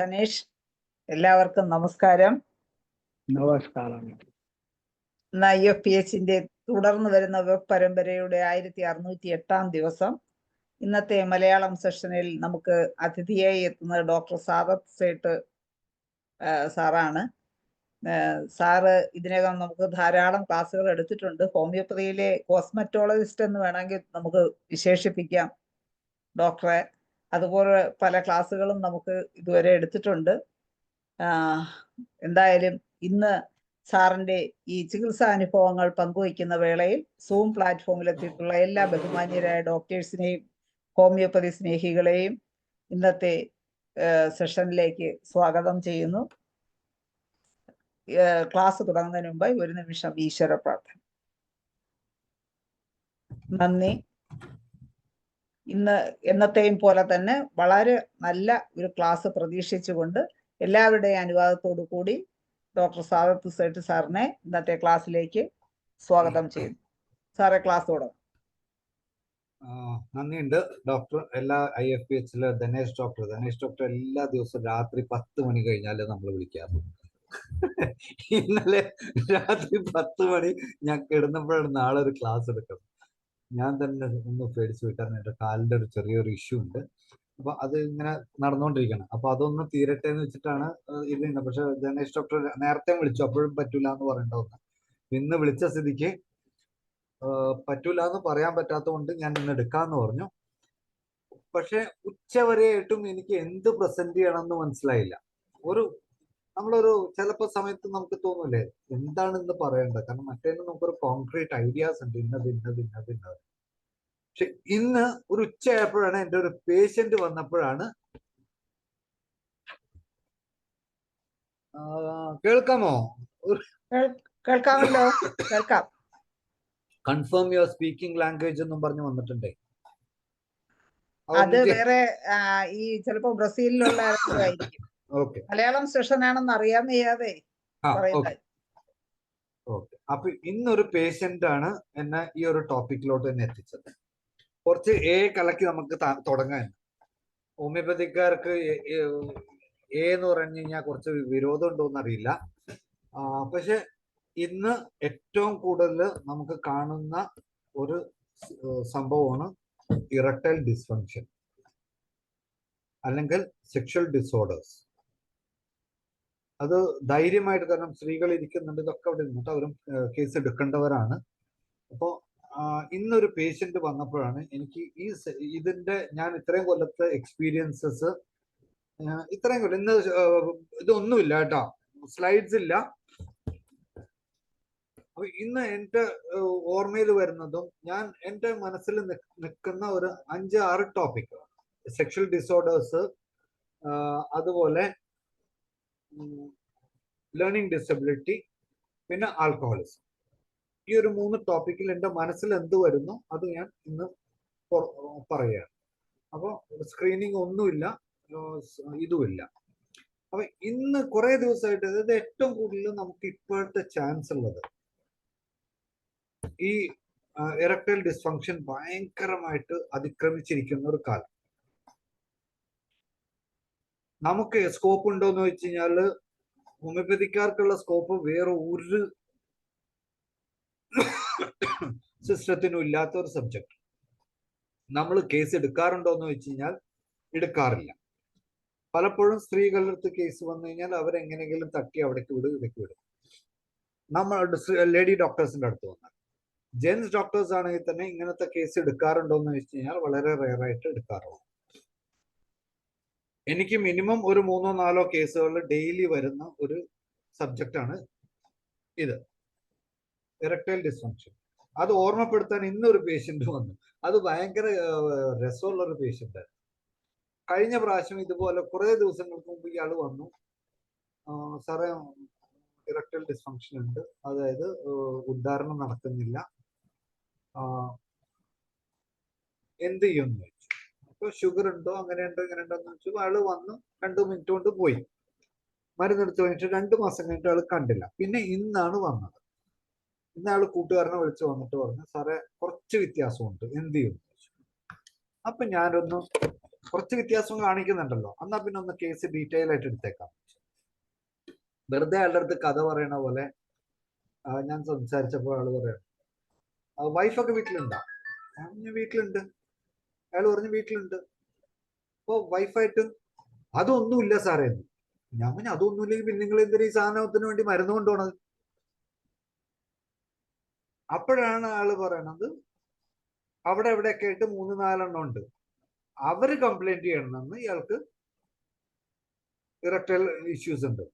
ധനേഷ്, എല്ലാവർക്കും നമസ്കാരം. നമസ്കാരം. ഇന്ന് IFPHന്റെ തുടർന്ന് വരുന്ന വെബ് പരമ്പരയുടെ 1608-ാം ദിവസം. ഇന്നത്തെ മലയാളം സെഷനിൽ നമുക്ക് അതിഥിയായി എത്തുന്നത് ഡോക്ടർ സാദത്ത് സേട്ട് സാറാണ്. സാറ് ഇതിനകം നമുക്ക് ധാരാളം ക്ലാസ്സുകൾ എടുത്തിട്ടുണ്ട്. ഹോമിയോപ്പതിയിലെ കോസ്മെറ്റോളജിസ്റ്റ് എന്ന് വേണമെങ്കിൽ നമുക്ക് വിശേഷിപ്പിക്കാം ഡോക്ടറെ. അതുപോലെ പല ക്ലാസ്സുകളും നമുക്ക് ഇതുവരെ എടുത്തിട്ടുണ്ട്. എന്തായാലും ഇന്ന് സാറിന്റെ ഈ ചികിത്സാ അനുഭവങ്ങൾ പങ്കുവയ്ക്കുന്ന വേളയിൽ സൂം പ്ലാറ്റ്ഫോമിലെത്തിയിട്ടുള്ള എല്ലാ ബഹുമാന്യരായ ഡോക്ടേഴ്സിനെയും ഹോമിയോപ്പതി സ്നേഹികളെയും ഇന്നത്തെ സെഷനിലേക്ക് സ്വാഗതം ചെയ്യുന്നു. ക്ലാസ് തുടങ്ങുന്നതിന് മുമ്പായി ഒരു നിമിഷം ഈശ്വര പ്രാർത്ഥന. നന്ദി. ഇന്ന് എന്നത്തെയും പോലെ തന്നെ വളരെ നല്ല ഒരു ക്ലാസ് പ്രതീക്ഷിച്ചുകൊണ്ട് എല്ലാവരുടെയും അനുവാദത്തോടു കൂടി ഡോക്ടർ സാദത്ത് സേട്ട് സാറിനെ ഇന്നത്തെ ക്ലാസ്സിലേക്ക് സ്വാഗതം ചെയ്യുന്നു. സാറെ, ക്ലാസ് തുടങ്ങും. നന്ദിയുണ്ട് ഡോക്ടർ. എല്ലാ IFPHലെ ധനേഷ് ഡോക്ടർ എല്ലാ ദിവസവും രാത്രി 10 മണി കഴിഞ്ഞാൽ നമ്മൾ വിളിക്കാറ്. ഇന്നലെ രാത്രി 10 മണി ഞാൻ കിടന്നപ്പോഴാണ് നാളെ ഒരു ക്ലാസ് എടുക്കുന്നത്. ഞാൻ തന്നെ ഒന്ന് പേടിച്ചു പോയി, കാരണം എൻ്റെ കാലിൻ്റെ ഒരു ചെറിയൊരു ഇഷ്യൂ ഉണ്ട്. അപ്പൊ അത് ഇങ്ങനെ നടന്നുകൊണ്ടിരിക്കണം. അപ്പൊ അതൊന്ന് തീരട്ടെ എന്ന് വെച്ചിട്ടാണ് ഇത്. പക്ഷെ ധനേഷ് ഡോക്ടർ നേരത്തെ വിളിച്ചു, അപ്പോഴും പറ്റൂല എന്ന് പറയേണ്ടതെന്ന്. ഇന്ന് വിളിച്ച സ്ഥിതിക്ക് പറ്റൂല എന്ന് പറയാൻ പറ്റാത്തതുകൊണ്ട് ഞാൻ ഇന്ന് എടുക്കാന്ന് പറഞ്ഞു. പക്ഷെ ഉച്ചവരെയായിട്ടും എനിക്ക് എന്ത് പ്രസന്റ് ചെയ്യണം എന്ന് മനസ്സിലായില്ല. നമ്മളൊരു ചിലപ്പോ സമയത്ത് നമുക്ക് തോന്നൂലേ എന്താണ് ഇന്ന് പറയേണ്ടത്, കാരണം മറ്റേന്ന് നമുക്കൊരു കോൺക്രീറ്റ് ഐഡിയാസ് ഉണ്ട്, ഇന്നത്. പക്ഷെ ഇന്ന് ഒരു ഉച്ചയായപ്പോഴാണ് എൻ്റെ ഒരു പേഷ്യന്റ് വന്നപ്പോഴാണ്. കേൾക്കാമോ? കേൾക്കാമല്ലോ, കേൾക്കാം. കൺഫേം യുവർ സ്പീക്കിംഗ് ലാംഗ്വേജ് എന്നും പറഞ്ഞു വന്നിട്ടുണ്ടേ. അത് വേറെ ഈ ചിലപ്പോ ബ്രസീലിലുള്ള ആയിരിക്കും. മലയാളം സെഷൻ ആണെന്ന് അറിയാൻ വയ്യാതെ. അപ്പൊ ഇന്നൊരു പേഷ്യന്റ് ആണ് എന്നെ ഈ ഒരു ടോപ്പിക്കിലോട്ട് തന്നെ എത്തിച്ചത്. കുറച്ച് കലക്കി നമുക്ക് തുടങ്ങാൻ. ഹോമിയോപ്പതിക്കാർക്ക് എന്ന് പറഞ്ഞു കഴിഞ്ഞാൽ കുറച്ച് വിരോധം ഉണ്ടോന്ന് അറിയില്ല. പക്ഷെ ഇന്ന് ഏറ്റവും കൂടുതൽ നമുക്ക് കാണുന്ന ഒരു സംഭവമാണ് ഇറക്ടൈൽ ഡിസ്ഫങ്ഷൻ അല്ലെങ്കിൽ സെക്ഷൽ ഡിസോർഡേഴ്സ്. അത് ധൈര്യമായിട്ട്, കാരണം സ്ത്രീകൾ ഇരിക്കുന്നുണ്ട്, ഇതൊക്കെ അവിടെ ഇരുന്നിട്ട് അവരും കേസ് എടുക്കേണ്ടവരാണ്. അപ്പോൾ ഇന്നൊരു പേഷ്യന്റ് വന്നപ്പോഴാണ് എനിക്ക് ഇതിന്റെ ഞാൻ ഇത്രയും കൊല്ലത്തെ എക്സ്പീരിയൻസസ് ഇത്രയും കൊല്ലം, ഇന്ന് ഇതൊന്നുമില്ല കേട്ടോ, സ്ലൈഡ്സ് ഇല്ല. അപ്പൊ ഇന്ന് എൻ്റെ ഓർമ്മയിൽ വരുന്നതും ഞാൻ എൻ്റെ മനസ്സിൽ നിൽക്കുന്ന ഒരു 5-6 ടോപ്പിക്: സെക്ഷൽ ഡിസോർഡേഴ്സ്, അതുപോലെ ലേണിംഗ് ഡിസബിലിറ്റി, പിന്നെ ആൽക്കഹോളിസം. ഈ ഒരു 3 ടോപ്പിക്കിൽ എൻ്റെ മനസ്സിൽ എന്ത് വരുന്നു അത് ഞാൻ ഇന്ന് പറയുകയാണ്. അപ്പോൾ സ്ക്രീനിങ് ഒന്നുമില്ല, ഇതുമില്ല. അപ്പൊ ഇന്ന് കുറെ ദിവസമായിട്ട്, അതായത് ഏറ്റവും കൂടുതൽ നമുക്ക് ഇപ്പോഴത്തെ ചാൻസ് ഉള്ളത് ഈ ഇറക്ടൈൽ ഡിസ്ഫങ്ഷൻ ഭയങ്കരമായിട്ട് അതിക്രമിച്ചിരിക്കുന്ന ഒരു കാലം. നമുക്ക് സ്കോപ്പ് ഉണ്ടോ എന്ന് വെച്ച് കഴിഞ്ഞാല് ഹോമിയോപ്പതിക്കാർക്കുള്ള സ്കോപ്പ് വേറെ ഒരു സിസ്റ്റത്തിനും ഇല്ലാത്ത ഒരു സബ്ജക്ട്. നമ്മൾ കേസ് എടുക്കാറുണ്ടോ എന്ന് വെച്ച് കഴിഞ്ഞാൽ എടുക്കാറില്ല. പലപ്പോഴും സ്ത്രീകളുടെ അടുത്ത് കേസ് വന്നു കഴിഞ്ഞാൽ അവരെങ്ങനെയെങ്കിലും തട്ടി അവിടേക്ക് വിടും. നമ്മൾ ലേഡി ഡോക്ടേഴ്സിന്റെ അടുത്ത് വന്നാൽ, ജെൻസ് ഡോക്ടേഴ്സ് ആണെങ്കിൽ തന്നെ ഇങ്ങനത്തെ കേസ് എടുക്കാറുണ്ടോ എന്ന് വെച്ച് കഴിഞ്ഞാൽ വളരെ റെയർ ആയിട്ട് എടുക്കാറുള്ളൂ. എനിക്ക് മിനിമം ഒരു 3-4 കേസുകൾ ഡെയിലി വരുന്ന ഒരു സബ്ജക്റ്റാണ് ഇത്, ഇറക്ടൈൽ ഡിസ്ഫങ്ഷൻ. അത് ഓർമ്മപ്പെടുത്താൻ ഇന്നൊരു പേഷ്യന്റ് വന്നു. അത് ഭയങ്കര രസമുള്ള ഒരു പേഷ്യന്റ്. കഴിഞ്ഞ പ്രാവശ്യം ഇതുപോലെ കുറെ ദിവസങ്ങൾക്ക് മുമ്പ് ഇയാൾ വന്നു, സാറേ ഇറക്ടൈൽ ഡിസ്ഫങ്ഷൻ ഉണ്ട്, അതായത് ഉദ്ധാരണം നടക്കുന്നില്ല, എന്ത് ചെയ്യുമെന്ന് ചോദിച്ചു. അപ്പൊ ഷുഗർ ഉണ്ടോ, അങ്ങനെയുണ്ടോ ഇങ്ങനെയുണ്ടോന്ന് ചോദിച്ചു. ആള് വന്നു 2 മിനിറ്റ് കൊണ്ട് പോയി. മരുന്നെടുത്ത് കഴിഞ്ഞിട്ട് 2 മാസം കഴിഞ്ഞിട്ട് ആള് കണ്ടില്ല. പിന്നെ ഇന്നാണ് വന്നത്. ഇന്നാള് കൂട്ടുകാരനെ വിളിച്ച് വന്നിട്ട് പറഞ്ഞു, സാറേ കുറച്ച് വ്യത്യാസമുണ്ട്, എന്ത് ചെയ്യുമെന്ന് ചോദിച്ചു. അപ്പൊ ഞാനൊന്ന് കുറച്ച് വ്യത്യാസം കാണിക്കുന്നുണ്ടല്ലോ, എന്നാ പിന്നെ ഒന്ന് കേസ് ഡീറ്റെയിൽ ആയിട്ട് എടുത്തേക്കാം. വെറുതെ അയാളുടെ അടുത്ത് കഥ പറയണ പോലെ ഞാൻ സംസാരിച്ചപ്പോൾ അയാൾ പറയണം വൈഫൊക്കെ വീട്ടിലുണ്ടാ? വീട്ടിലുണ്ട്. അയാൾ പറഞ്ഞു വീട്ടിലുണ്ട്. അപ്പൊ വൈഫായിട്ട് അതൊന്നുമില്ല സാറേ. ഞാൻ പിന്നെ അതൊന്നുമില്ലെങ്കിൽ പിന്നെ നിങ്ങൾ എന്തൊരു ഈ സാധനത്തിന് വേണ്ടി മരുന്ന് കൊണ്ടുപോണത്? അപ്പോഴാണ് ആള് പറയണത് അവിടെ എവിടെയൊക്കെ ആയിട്ട് 3-4 ഉണ്ട്, അവര് കംപ്ലൈന്റ് ചെയ്യണമെന്ന് ഇയാൾക്ക് ഇറക്ടൈൽ ഇഷ്യൂസ് ഉണ്ട്.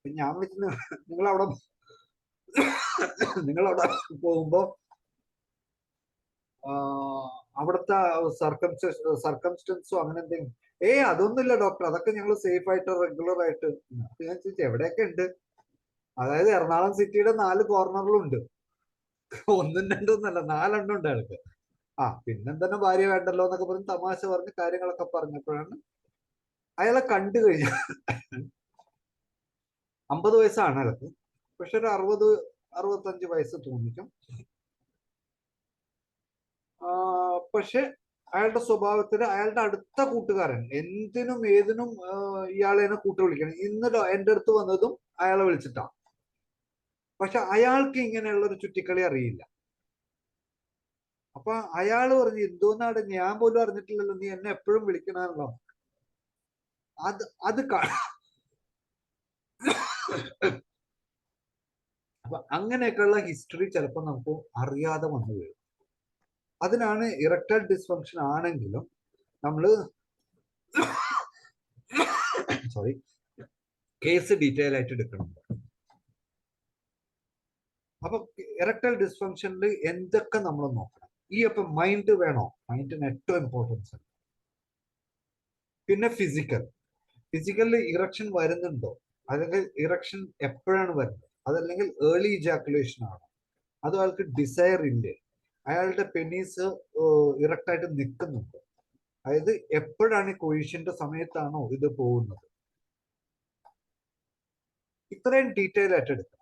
ഞാൻ വിളിക്കുന്ന നിങ്ങളവിടെ പോകുമ്പോ അവിടുത്തെ സർക്കംസ്റ്റൻസോ അങ്ങനെ എന്തെങ്കിലും? അതൊന്നുമില്ല ഡോക്ടർ, അതൊക്കെ ഞങ്ങൾ സേഫ് ആയിട്ട് റെഗുലർ ആയിട്ട്. ഞാൻ ചോദിച്ചു എവിടെയൊക്കെ ഉണ്ട്? അതായത് എറണാകുളം സിറ്റിയുടെ 4 കോർണറിലും ഉണ്ട്. 1 2 ഒന്നല്ല, 4 ഉണ്ട് അയാൾക്ക്. പിന്നെന്താ ഭാര്യ വേണ്ടല്ലോ എന്നൊക്കെ പറഞ്ഞ് തമാശ പറഞ്ഞ് കാര്യങ്ങളൊക്കെ പറഞ്ഞപ്പോഴാണ് അയാളെ കണ്ടു കഴിഞ്ഞ 50 വയസ്സാണ് അയാൾക്ക്, പക്ഷെ ഒരു 60-65 വയസ്സ് തോന്നിക്കും. പക്ഷെ അയാളുടെ സ്വഭാവത്തിന് അയാളുടെ അടുത്ത കൂട്ടുകാരൻ എന്തിനും ഏതിനും ഇയാളെ കൂട്ടു വിളിക്കണം. ഇന്ന് എന്റെ അടുത്ത് വന്നതും അയാളെ വിളിച്ചിട്ടാ. പക്ഷെ അയാൾക്ക് ഇങ്ങനെയുള്ള ഒരു ചുറ്റിക്കളി അറിയില്ല. അപ്പൊ അയാള് പറഞ്ഞു എന്തോന്നാണ്, ഞാൻ പോലും അറിഞ്ഞിട്ടില്ലല്ലോ, നീ എന്നെ എപ്പോഴും വിളിക്കണല്ലോ. അത് അപ്പൊ അങ്ങനെയൊക്കെയുള്ള ഹിസ്റ്ററി ചിലപ്പോൾ നമുക്ക് അറിയാതെ വന്നു വീഴും. അതിനാണ് ഇറക്ടൈൽ ഡിസ്ഫങ്ഷൻ ആണെങ്കിലും നമ്മള് കേസ് ഡീറ്റെയിൽ ആയിട്ട് എടുക്കണം. അപ്പൊ ഇറക്ടൈൽ ഡിസ്ഫങ്ഷനിൽ എന്തൊക്കെ നമ്മൾ നോക്കണം? അപ്പൊ മൈൻഡ് വേണോ? മൈൻഡിന് ഏറ്റവും ഇമ്പോർട്ടൻസ് ഉണ്ട്. പിന്നെ ഫിസിക്കലിൽ ഇറക്ഷൻ വരുന്നുണ്ടോ, അല്ലെങ്കിൽ ഇറക്ഷൻ എപ്പോഴാണ് വരുന്നത്, അതല്ലെങ്കിൽ ഏർലി ഇജാക്കുലേഷൻ ആണോ, അതോ അയാൾക്ക് ഡിസയർ ഇല്ലേ, അയാളുടെ പെനീസ് ഇറക്റ്റായിട്ട് നിൽക്കുന്നുണ്ടോ, അതായത് എപ്പോഴാണ് ഈ കൊയിഷന്റെ സമയത്താണോ ഇത് പോകുന്നത്, ഇത്രയും ഡീറ്റെയിൽ ആയിട്ട് എടുക്കണം.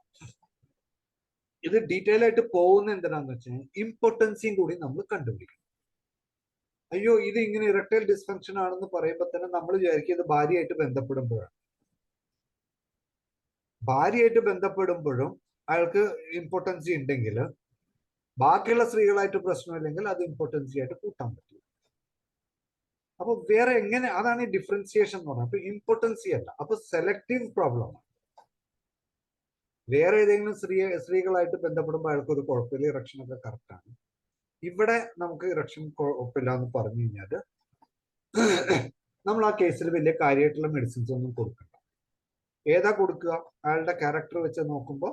ഇത് ഡീറ്റെയിൽ ആയിട്ട് പോകുന്ന എന്തിനാന്ന് വെച്ചാൽ ഇമ്പോർട്ടൻസിയും കൂടി നമ്മൾ കണ്ടുപിടിക്കണം. അയ്യോ ഇത് ഇങ്ങനെ ഇറക്ടൈൽ ഡിസ്ഫങ്ഷൻ ആണെന്ന് പറയുമ്പോൾ തന്നെ നമ്മൾ വിചാരിക്കും ഇത് ഭാര്യയായിട്ട് ബന്ധപ്പെടുമ്പോഴാണ്. ഭാര്യയായിട്ട് ബന്ധപ്പെടുമ്പോഴും അയാൾക്ക് ഇമ്പോർട്ടൻസി ഉണ്ടെങ്കിൽ ബാക്കിയുള്ള സ്ത്രീകളായിട്ട് പ്രശ്നമില്ലെങ്കിൽ അത് ഇമ്പോർട്ടൻസി ആയിട്ട് കൂട്ടാൻ പറ്റും. അപ്പൊ വേറെ എങ്ങനെ, അതാണ് ഈ ഡിഫറൻസിയേഷൻ എന്ന് പറയുന്നത്. അപ്പൊ ഇമ്പോർട്ടൻസി അല്ല, അപ്പൊ സെലക്റ്റീവ് പ്രോബ്ലം. വേറെ ഏതെങ്കിലും സ്ത്രീകളായിട്ട് ബന്ധപ്പെടുമ്പോൾ അയാൾക്ക് ഒരു കുഴപ്പമില്ല, ഇറക്ഷൻ ഒക്കെ കറക്റ്റ് ആണ്. ഇവിടെ നമുക്ക് ഇറക്ഷൻ കുഴപ്പമില്ല എന്ന് പറഞ്ഞു കഴിഞ്ഞാൽ നമ്മൾ ആ കേസിൽ വലിയ കാര്യമായിട്ടുള്ള മെഡിസിൻസ് ഒന്നും കൊടുക്കണ്ട. ഏതാ കൊടുക്കുക? അയാളുടെ ക്യാരക്ടർ വെച്ച് നോക്കുമ്പോൾ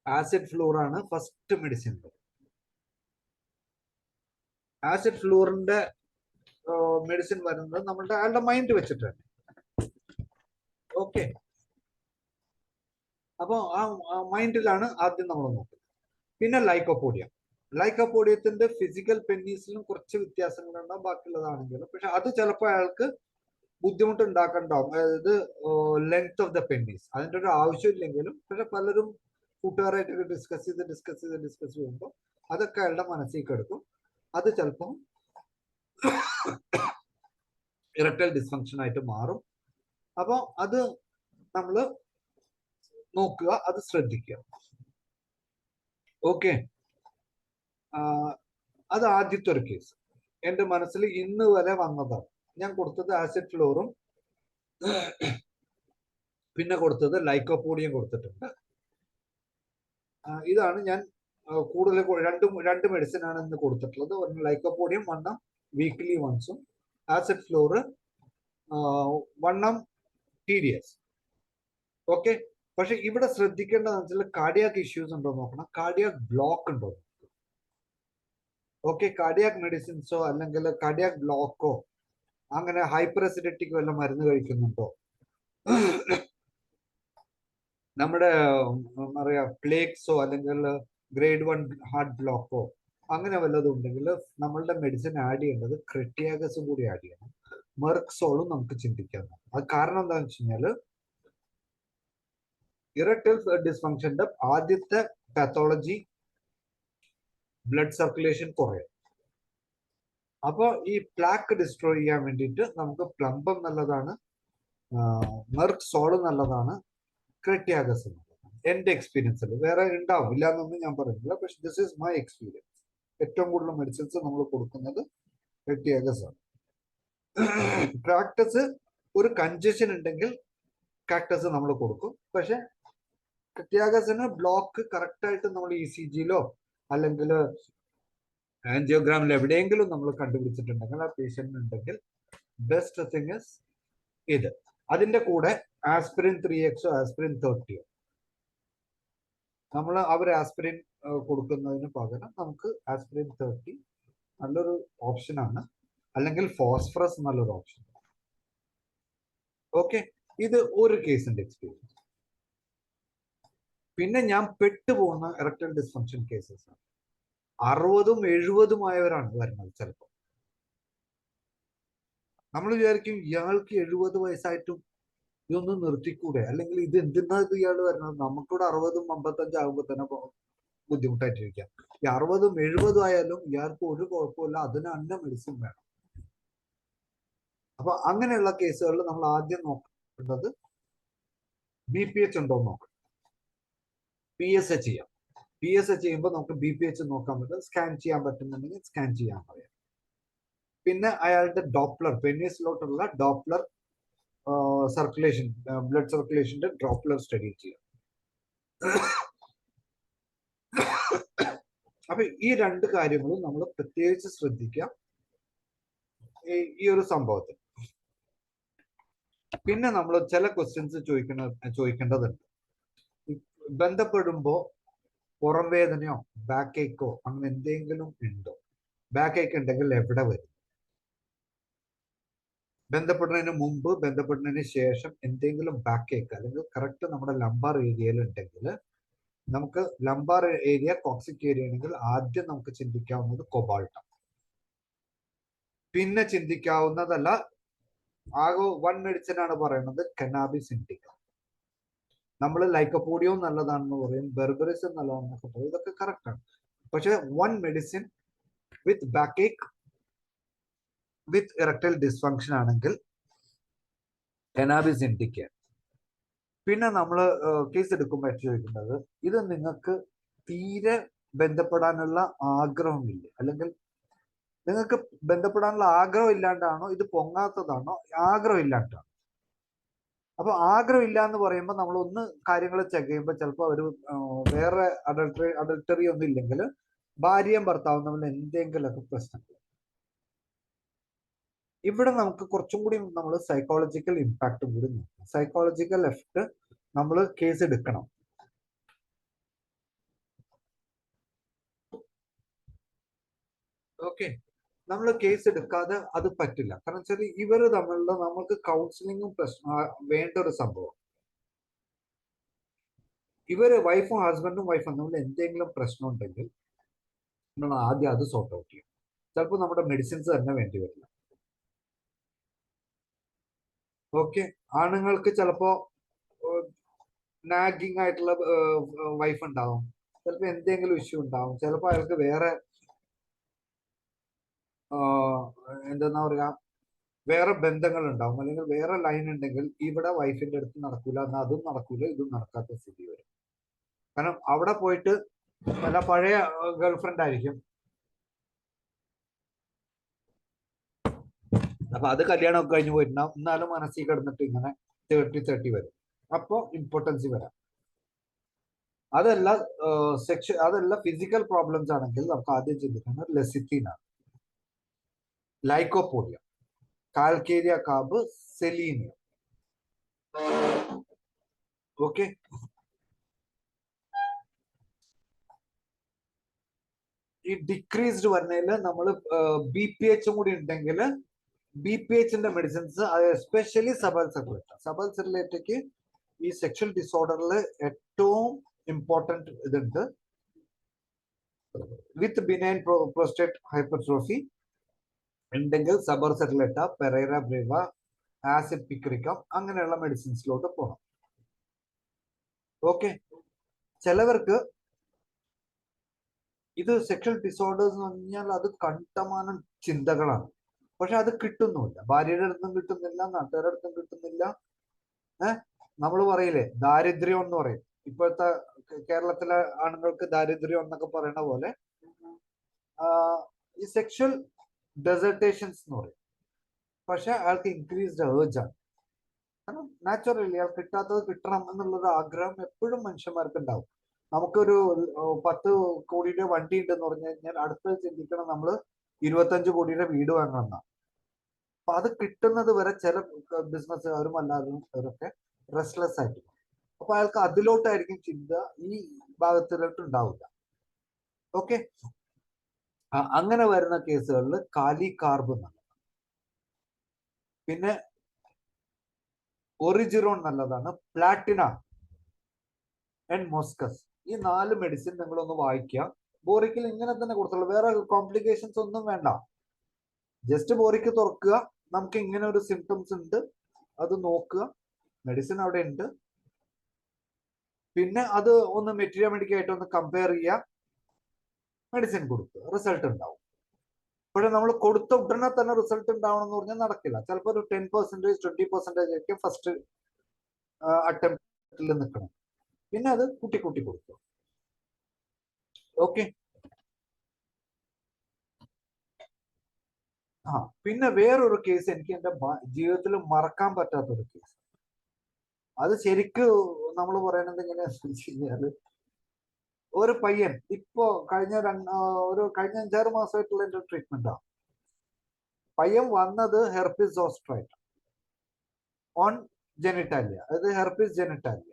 ആസിഡ് ഫ്ലൂർ ആണ് ഫസ്റ്റ് മെഡിസിൻ. ആസിഡ് ഫ്ലൂറിന്റെ മെഡിസിൻ വരുന്നത് നമ്മളുടെ അയാളുടെ മൈൻഡ് വെച്ചിട്ടാണ്. ഓക്കെ, അപ്പോൾ ആ മൈൻഡിലാണ് ആദ്യം നമ്മൾ നോക്കുന്നത്. പിന്നെ ലൈക്കോപോഡിയത്തിന്റെ ഫിസിക്കൽ പെന്നീസിലും കുറച്ച് വ്യത്യാസങ്ങളുണ്ടാവും ബാക്കിയുള്ളതാണെങ്കിലും. പക്ഷെ അത് ചിലപ്പോൾ അയാൾക്ക് ബുദ്ധിമുട്ട് ഉണ്ടാക്കണ്ടാവും, അതായത് ലെങ്ത് ഓഫ് ദ പെന്നീസ്. അതിന്റെ ഒരു ആവശ്യമില്ലെങ്കിലും പക്ഷെ പലരും കൂട്ടുകാരായിട്ട് ഡിസ്കസ് ചെയ്യുമ്പോൾ അതൊക്കെ അയാളുടെ മനസ്സിൽ കിടക്കും. അത് ചിലപ്പോൾ ഇറക്ടൈൽ ഡിസ്ഫങ്ഷൻ ആയിട്ട് മാറും. അപ്പോൾ അത് നമ്മൾ നോക്കുക, അത് ശ്രദ്ധിക്കുക. ഓക്കെ, അത് ആദ്യത്തെ ഒരു കേസ് എന്റെ മനസ്സിൽ ഇന്ന് വരെ വന്നതാണ്. ഞാൻ കൊടുത്തത് ആസിഡ് ഫ്ലോറും പിന്നെ കൊടുത്തത് ലൈക്കോപോഡിയം കൊടുത്തിട്ടുണ്ട്. ഇതാണ് ഞാൻ കൂടുതൽ രണ്ട് മെഡിസിൻ ആണ് ഇന്ന് കൊടുത്തിട്ടുള്ളത്. ഒന്ന് ലൈക്കോപോഡിയം 1 വീക്ക്ലി വൺസും, ആസിഡ് ഫ്ലോർ 1 TDS. ഓക്കെ, പക്ഷെ ഇവിടെ ശ്രദ്ധിക്കേണ്ടതെന്ന് വെച്ചാൽ കാർഡിയാക് ഇഷ്യൂസ് ഉണ്ടോ നോക്കണം, കാർഡിയാക് ബ്ലോക്ക് ഉണ്ടോ. ഓക്കെ, കാർഡിയാക് മെഡിസിൻസോ അല്ലെങ്കിൽ കാർഡിയാക് ബ്ലോക്കോ അങ്ങനെ ഹൈപ്പർ അസിഡിറ്റിക് വല്ല മരുന്ന് കഴിക്കുന്നുണ്ടോ, നമ്മുടെ പറയാ പ്ലേക്സോ അല്ലെങ്കിൽ ഗ്രേഡ് 1 ഹാർട്ട് ബ്ലോക്കോ അങ്ങനെ വല്ലതും ഉണ്ടെങ്കിൽ നമ്മളുടെ മെഡിസിൻ ആഡ് ചെയ്യേണ്ടത് ക്രിറ്റിയാഗസും കൂടി ആഡ് ചെയ്യണം. മെർക്സോളും നമുക്ക് ചിന്തിക്കാം. അത് കാരണം എന്താണെന്ന് വെച്ച് കഴിഞ്ഞാൽ ഇറക്ടൈൽ ഡിസ്ഫങ്ഷന്റെ ആദ്യത്തെ പാത്തോളജി ബ്ലഡ് സർക്കുലേഷൻ കുറയും. അപ്പൊ ഈ പ്ലാക്ക് ഡിസ്ട്രോയ് ചെയ്യാൻ വേണ്ടിയിട്ട് നമുക്ക് പ്ലംബം നല്ലതാണ്, മെർക്ക് സോള് നല്ലതാണ്, ക്രെറ്റിയാഗസ് നല്ലതാണ്. എന്റെ എക്സ്പീരിയൻസിൽ വേറെ ഉണ്ടാവും, ഇല്ലാന്നൊന്നും ഞാൻ പറയുന്നില്ല, പക്ഷെ ദിസ് ഈസ് മൈ എക്സ്പീരിയൻസ്. ഏറ്റവും കൂടുതൽ മെഡിസിൻസ് നമ്മൾ കൊടുക്കുന്നത് ക്രെറ്റിയാഗസ് ആണ്. കാക്ടസ് ഒരു കൺജഷൻ ഉണ്ടെങ്കിൽ കാക്ടസ് നമ്മൾ കൊടുക്കും. പക്ഷെ ക്രെറ്റിയാഗസിന് ബ്ലോക്ക് കറക്റ്റ് ആയിട്ട് നമ്മൾ ECG-ലോ അല്ലെങ്കിൽ ആൻജിയോഗ്രാമിൽ എവിടെയെങ്കിലും നമ്മൾ കണ്ടുപിടിച്ചിട്ടുണ്ടെങ്കിൽ ആ പേഷ്യന്റ് ഉണ്ടെങ്കിൽ ബെസ്റ്റ് തിങ് ഇസ് ഇത്. അതിന്റെ കൂടെ ആസ്പിരിൻ 3X ആസ്പിരിൻ 30 നമ്മൾ അവർ ആസ്പിരിൻ കൊടുക്കുന്നതിന് പകരം നമുക്ക് ആസ്പിരിൻ 30 നല്ലൊരു ഓപ്ഷനാണ്, അല്ലെങ്കിൽ ഫോസ്ഫറസ് നല്ലൊരു ഓപ്ഷൻ. ഓക്കെ, ഇത് ഒരു കേസിന്റെ എക്സ്പീരിയൻസ്. പിന്നെ ഞാൻ പെട്ടുപോകുന്ന എറക്ടൈൽ ഡിസ്ഫങ്ഷൻ കേസസ് ആണ്. 60ഉം 70ഉമായവരാണ് വരുന്നത്. ചിലപ്പോൾ നമ്മൾ വിചാരിക്കും ഇയാൾക്ക് 70 വയസ്സായിട്ടും ഇതൊന്നും നിർത്തിക്കൂടെ, അല്ലെങ്കിൽ ഇത് എന്തിനാ ഇയാൾ വരുന്നത്. നമുക്കിവിടെ 60ഉം 55 ആകുമ്പോൾ തന്നെ ബുദ്ധിമുട്ടായിട്ടിരിക്കാം. ഈ 60ഉം 70ഉം ആയാലും ഇയാൾക്ക് ഒരു കുഴപ്പമില്ല, അതിന് തന്നെ മെഡിസിൻ വേണം. അപ്പൊ അങ്ങനെയുള്ള കേസുകളിൽ നമ്മൾ ആദ്യം നോക്കേണ്ടത് BPH ഉണ്ടോ എന്ന് നോക്കണം. PSH ചെയ്യാം. PSH ചെയ്യുമ്പോൾ നമുക്ക് BPH നോക്കാൻ പറ്റും. സ്കാൻ ചെയ്യാൻ പറ്റുന്നുണ്ടെങ്കിൽ സ്കാൻ ചെയ്യാൻ പറയാം. പിന്നെ അയാളുടെ ഡോപ്ലർ, പെനിസിലോട്ടുള്ള ഡോപ്ലർ സർക്കുലേഷൻ, ബ്ലഡ് സർക്കുലേഷന്റെ ഡോപ്ലർ സ്റ്റഡി ചെയ്യാം. അപ്പൊ ഈ രണ്ട് കാര്യങ്ങളും നമ്മൾ പ്രത്യേകിച്ച് ശ്രദ്ധിക്കാം ഈ ഒരു സംഭവത്തിൽ. പിന്നെ നമ്മൾ ചില ക്വസ്റ്റ്യൻസ് ചോദിക്കേണ്ടതുണ്ട്. ബന്ധപ്പെടുമ്പോ പുറം വേദനയോ ബാക്ക് ഏക്കോ അങ്ങനെ എന്തെങ്കിലും ഉണ്ടോ? ബാക്ക് ഏക്ക് ഉണ്ടെങ്കിൽ എവിടെ വരും? ബന്ധപ്പെടുന്നതിന് മുമ്പ്, ബന്ധപ്പെടുന്നതിന് ശേഷം എന്തെങ്കിലും ബാക്ക് ഏക്ക് അല്ലെങ്കിൽ കറക്റ്റ് നമ്മുടെ ലംബാർ ഏരിയയിൽ ഉണ്ടെങ്കിൽ, നമുക്ക് ലംബാർ ഏരിയ ടോക്സിക് ഏരിയ ആണെങ്കിൽ ആദ്യം നമുക്ക് ചിന്തിക്കാവുന്നത് കൊബാൾട്ടാണ്. പിന്നെ ചിന്തിക്കാവുന്നതല്ല, ആകെ വൺ മെഡിസിൻ ആണ് പറയുന്നത് കനാബിസ് ഇൻഡിക്ക. നമ്മൾ ലൈക്കോപോഡിയം നല്ലതാണെന്ന് പറയും, ബെർബറിസ് നല്ലതാണെന്നൊക്കെ പറയും, ഇതൊക്കെ കറക്റ്റ് ആണ്. പക്ഷെ വൺ മെഡിസിൻ വിത്ത് ബാക്ക് ഏക്ക് വിത്ത് എറക്ടൈൽ ഡിസ്ഫങ്ഷൻ ആണെങ്കിൽ കനാബിസ് ഇൻഡിക്ക. പിന്നെ നമ്മൾ കേസ് എടുക്കുമ്പോൾ ചോദിക്കുന്നത്, ഇത് നിങ്ങൾക്ക് തീരെ ബന്ധപ്പെടാനുള്ള ആഗ്രഹമില്ല, അല്ലെങ്കിൽ നിങ്ങൾക്ക് ബന്ധപ്പെടാനുള്ള ആഗ്രഹം ഇല്ലാണ്ടാണോ, ഇത് പൊങ്ങാത്തതാണോ, ആഗ്രഹം ഇല്ലാണ്ടാണോ? അപ്പൊ ആഗ്രഹം ഇല്ല എന്ന് പറയുമ്പോൾ നമ്മൾ ഒന്ന് കാര്യങ്ങൾ ചെക്ക് ചെയ്യുമ്പോൾ ചിലപ്പോൾ ഒരു വേറെ അഡൾട്ടറി ഒന്നും ഇല്ലെങ്കിൽ ഭാര്യയും ഭർത്താവും തമ്മിൽ എന്തെങ്കിലുമൊക്കെ പ്രശ്നങ്ങൾ. ഇവിടെ നമുക്ക് കുറച്ചും കൂടി നമ്മൾ സൈക്കോളജിക്കൽ ഇമ്പാക്റ്റും കൂടി നോക്കണം. സൈക്കോളജിക്കൽ എഫക്ട് നമ്മൾ കേസ് എടുക്കണം. ഓക്കെ, നമ്മൾ കേസ് എടുക്കാതെ അത് പറ്റില്ല. കാരണം വെച്ചാൽ ഇവര് തമ്മിലുള്ള നമുക്ക് കൗൺസിലിങ്ങും വേണ്ട ഒരു സംഭവം. ഇവര് വൈഫും ഹസ്ബൻഡും വൈഫും തമ്മിൽ എന്തെങ്കിലും പ്രശ്നം ഉണ്ടെങ്കിൽ നമ്മൾ ആദ്യം അത് സോർട്ട് ഔട്ട് ചെയ്യും. ചിലപ്പോൾ നമ്മുടെ മെഡിസിൻസ് തന്നെ വേണ്ടി വരില്ല. ഓക്കെ, ആണുങ്ങൾക്ക് ചിലപ്പോ നാഗിങ് ആയിട്ടുള്ള വൈഫ് ഉണ്ടാവും, ചിലപ്പോൾ എന്തെങ്കിലും ഇഷ്യൂ ഉണ്ടാവും, ചിലപ്പോൾ അയാൾക്ക് വേറെ എന്താ പറയാ വേറെ ബന്ധങ്ങൾ ഉണ്ടാവും, അല്ലെങ്കിൽ വേറെ ലൈൻ ഉണ്ടെങ്കിൽ ഇവിടെ വൈഫിന്റെ അടുത്ത് നടക്കൂല, എന്നാൽ അതും നടക്കൂല, ഇതും നടക്കാത്ത സ്ഥിതി വരും. കാരണം അവിടെ പോയിട്ട് പല പഴയ ഗേൾഫ്രണ്ട് ആയിരിക്കും, അപ്പൊ അത് കല്യാണമൊക്കെ കഴിഞ്ഞ് പോയിട്ടുണ്ടാവും, എന്നാലും മനസ്സിൽ കിടന്നിട്ട് ഇങ്ങനെ 30 വരും. അപ്പോ ഇമ്പോർട്ടൻസി വരാം. അതല്ല അതല്ല ഫിസിക്കൽ പ്രോബ്ലംസ് ആണെങ്കിൽ നമുക്ക് ആദ്യം ചിന്തിക്കുന്നത് ലെസിത്തീൻ ആണ്, ലൈക്കോപോഡിയ, കാൽക്കേരിയ കാബ്, സെലീനിയം. ഓക്കെ, ഈ ഡിക്രീസ്ഡ് വരുന്നതിൽ നമ്മൾ BPH കൂടി ഉണ്ടെങ്കിൽ BPHന്റെ മെഡിസിൻസ്, എസ്പെഷ്യലി സബൽസെറിലേറ്റയ്ക്ക് ഈ സെക്ഷൽ ഡിസോർഡറിൽ ഏറ്റവും ഇമ്പോർട്ടന്റ് ഇതുണ്ട്. വിത്ത് ബിനൈൻ പ്രോസ്റ്റേറ്റ് ഹൈപ്പർട്രോഫി ഉണ്ടെങ്കിൽ സബർസെറിലേറ്റ, പെരൈറ ബ്രേവ, ആസിഡ് പിക്രിക്കം അങ്ങനെയുള്ള മെഡിസിൻസിലോട്ട് പോകണം. ഓക്കെ, ചിലവർക്ക് ഇത് സെക്ഷൽ ഡിസോർഡേഴ്സ് എന്ന് പറഞ്ഞാൽ അത് കണ്ടമാനം ചിന്തകളാണ്. പക്ഷെ അത് കിട്ടുന്നുമില്ല. ഭാര്യയുടെ അടുത്തും കിട്ടുന്നില്ല, നാട്ടുകാരുടെ അടുത്തും കിട്ടുന്നില്ല. നമ്മൾ പറയില്ലേ ദാരിദ്ര്യം എന്ന് പറയും. ഇപ്പോഴത്തെ കേരളത്തിലെ ആണുങ്ങൾക്ക് ദാരിദ്ര്യം എന്നൊക്കെ പറയുന്ന പോലെ ഈ സെക്ഷൽ ഡെസർട്ടേഷൻസ് എന്ന് പറയും. പക്ഷെ അയാൾക്ക് ഇൻക്രീസ്ഡ് ഏർജ് ആണ്. കാരണം നാച്ചുറലി അയാൾ കിട്ടാത്തത് കിട്ടണം എന്നുള്ളൊരു ആഗ്രഹം എപ്പോഴും മനുഷ്യന്മാർക്ക് ഉണ്ടാവും. നമുക്കൊരു 10 കോടിയുടെ വണ്ടി ഉണ്ടെന്ന് പറഞ്ഞു കഴിഞ്ഞാൽ അടുത്തത് ചിന്തിക്കണം നമ്മൾ 25 കോടിയുടെ വീട് വാങ്ങണം എന്നാണ്. അപ്പൊ അത് കിട്ടുന്നത് വരെ ചില ബിസിനസ്സുകാരും അല്ലാതെ അവരൊക്കെ റെസ്റ്റ്ലെസ് ആയിരിക്കും. അപ്പൊ അയാൾക്ക് അതിലോട്ടായിരിക്കും ചിന്ത, ഈ ഭാഗത്തിലോട്ട് ഉണ്ടാവില്ല. ഓക്കെ, അങ്ങനെ വരുന്ന കേസുകളിൽ കാലി കാർബ് നല്ലതാണ്. പിന്നെ ഒറിജിറോൺ നല്ലതാണ്, പ്ലാറ്റിന ആൻഡ് മോസ്കസ്. ഈ 4 മെഡിസിൻ നിങ്ങളൊന്ന് വായിക്കുക. ബോറിക്കിൽ ഇങ്ങനെ തന്നെ കൊടുത്തുള്ളൂ, വേറെ കോംപ്ലിക്കേഷൻസ് ഒന്നും വേണ്ട. ജസ്റ്റ് ബോറിക്ക് തുറക്കുക, നമുക്ക് ഇങ്ങനെ ഒരു സിംറ്റംസ് ഉണ്ട്, അത് നോക്കുക, മെഡിസിൻ അവിടെ ഉണ്ട്. പിന്നെ അത് ഒന്ന് മെറ്റീരിയൽ ആയിട്ട് ഒന്ന് കമ്പയർ ചെയ്യുക, മെഡിസിൻ കൊടുക്കുക, റിസൾട്ട് ഉണ്ടാവും. പക്ഷെ നമ്മൾ കൊടുത്ത ഉടനെ തന്നെ റിസൾട്ട് ഉണ്ടാവണം എന്ന് പറഞ്ഞാൽ നടക്കില്ല. ചിലപ്പോൾ ഒരു 10%, 20% ആയിരിക്കും ഫസ്റ്റ് അറ്റംപ്റ്റിൽ നിൽക്കണം. പിന്നെ അത് കൂട്ടി കൊടുക്കും. ഓക്കെ. പിന്നെ വേറൊരു കേസ് എനിക്ക് എന്റെ ജീവിതത്തിൽ മറക്കാൻ പറ്റാത്തൊരു കേസ്. അത് ശരിക്ക് നമ്മൾ പറയുന്നത് എങ്ങനെയാണെന്ന് വെച്ച് കഴിഞ്ഞാല്, ഒരു പയ്യൻ ഇപ്പോ കഴിഞ്ഞ 5-6 മാസമായിട്ടുള്ള എന്റെ ട്രീറ്റ്മെന്റാണ്. പയ്യൻ വന്നത് ഹെർപ്പിസ് സോസ്റ്റർ ഓൺ ജെനിറ്റാലിയ, അതായത് ഹെർപ്പിസ് ജെനിറ്റാലിയ.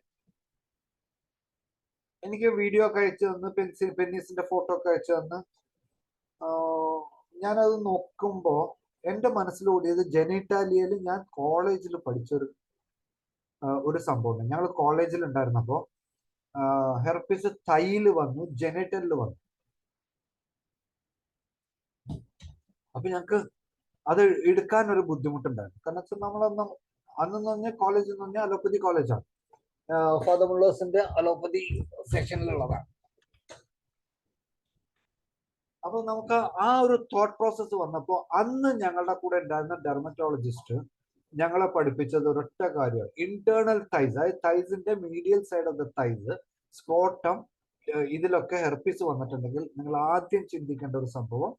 എനിക്ക് വീഡിയോ ഒക്കെ അയച്ചു തന്ന്, പെന്നീസിന്റെ ഫോട്ടോ ഒക്കെ അയച്ചു തന്ന് ഞാനത് നോക്കുമ്പോ എന്റെ മനസ്സിലോടിയത് ജെനിറ്റാലിയയിൽ ഞാൻ കോളേജിൽ പഠിച്ചൊരു സംഭവം. ഞങ്ങൾ കോളേജിൽ ഉണ്ടായിരുന്നപ്പോ ഹെർപ്പിസ് തൈല് വന്നു, ജെനിറ്റലിൽ വന്നു. അപ്പൊ ഞങ്ങക്ക് അത് എടുക്കാൻ ഒരു ബുദ്ധിമുട്ടുണ്ടായിരുന്നു. കാരണം വെച്ചാൽ നമ്മളന്ന് അന്നെന്ന് പറഞ്ഞാൽ കോളേജ് എന്ന് പറഞ്ഞാൽ അലോപ്പതി കോളേജാണ്, ഫാദർ മുള്ളേഴ്സിന്റെ അലോപ്പതി സെക്ഷനിലുള്ളതാണ്. അപ്പൊ നമുക്ക് ആ ഒരു തോട്ട് പ്രോസസ്സ് വന്നപ്പോ അന്ന് ഞങ്ങളുടെ കൂടെ ഉണ്ടായിരുന്ന ഡെർമറ്റോളജിസ്റ്റ് ഞങ്ങളെ പഠിപ്പിച്ചത് ഒരൊറ്റ കാര്യമാണ്, ഇന്റേണൽ തൈസ്, അതായത് തൈസിന്റെ medial side of the thighs, scrotum, ഇതിലൊക്കെ ഹെർപ്പിസ് വന്നിട്ടുണ്ടെങ്കിൽ നിങ്ങൾ ആദ്യം ചിന്തിക്കേണ്ട ഒരു സംഭവം,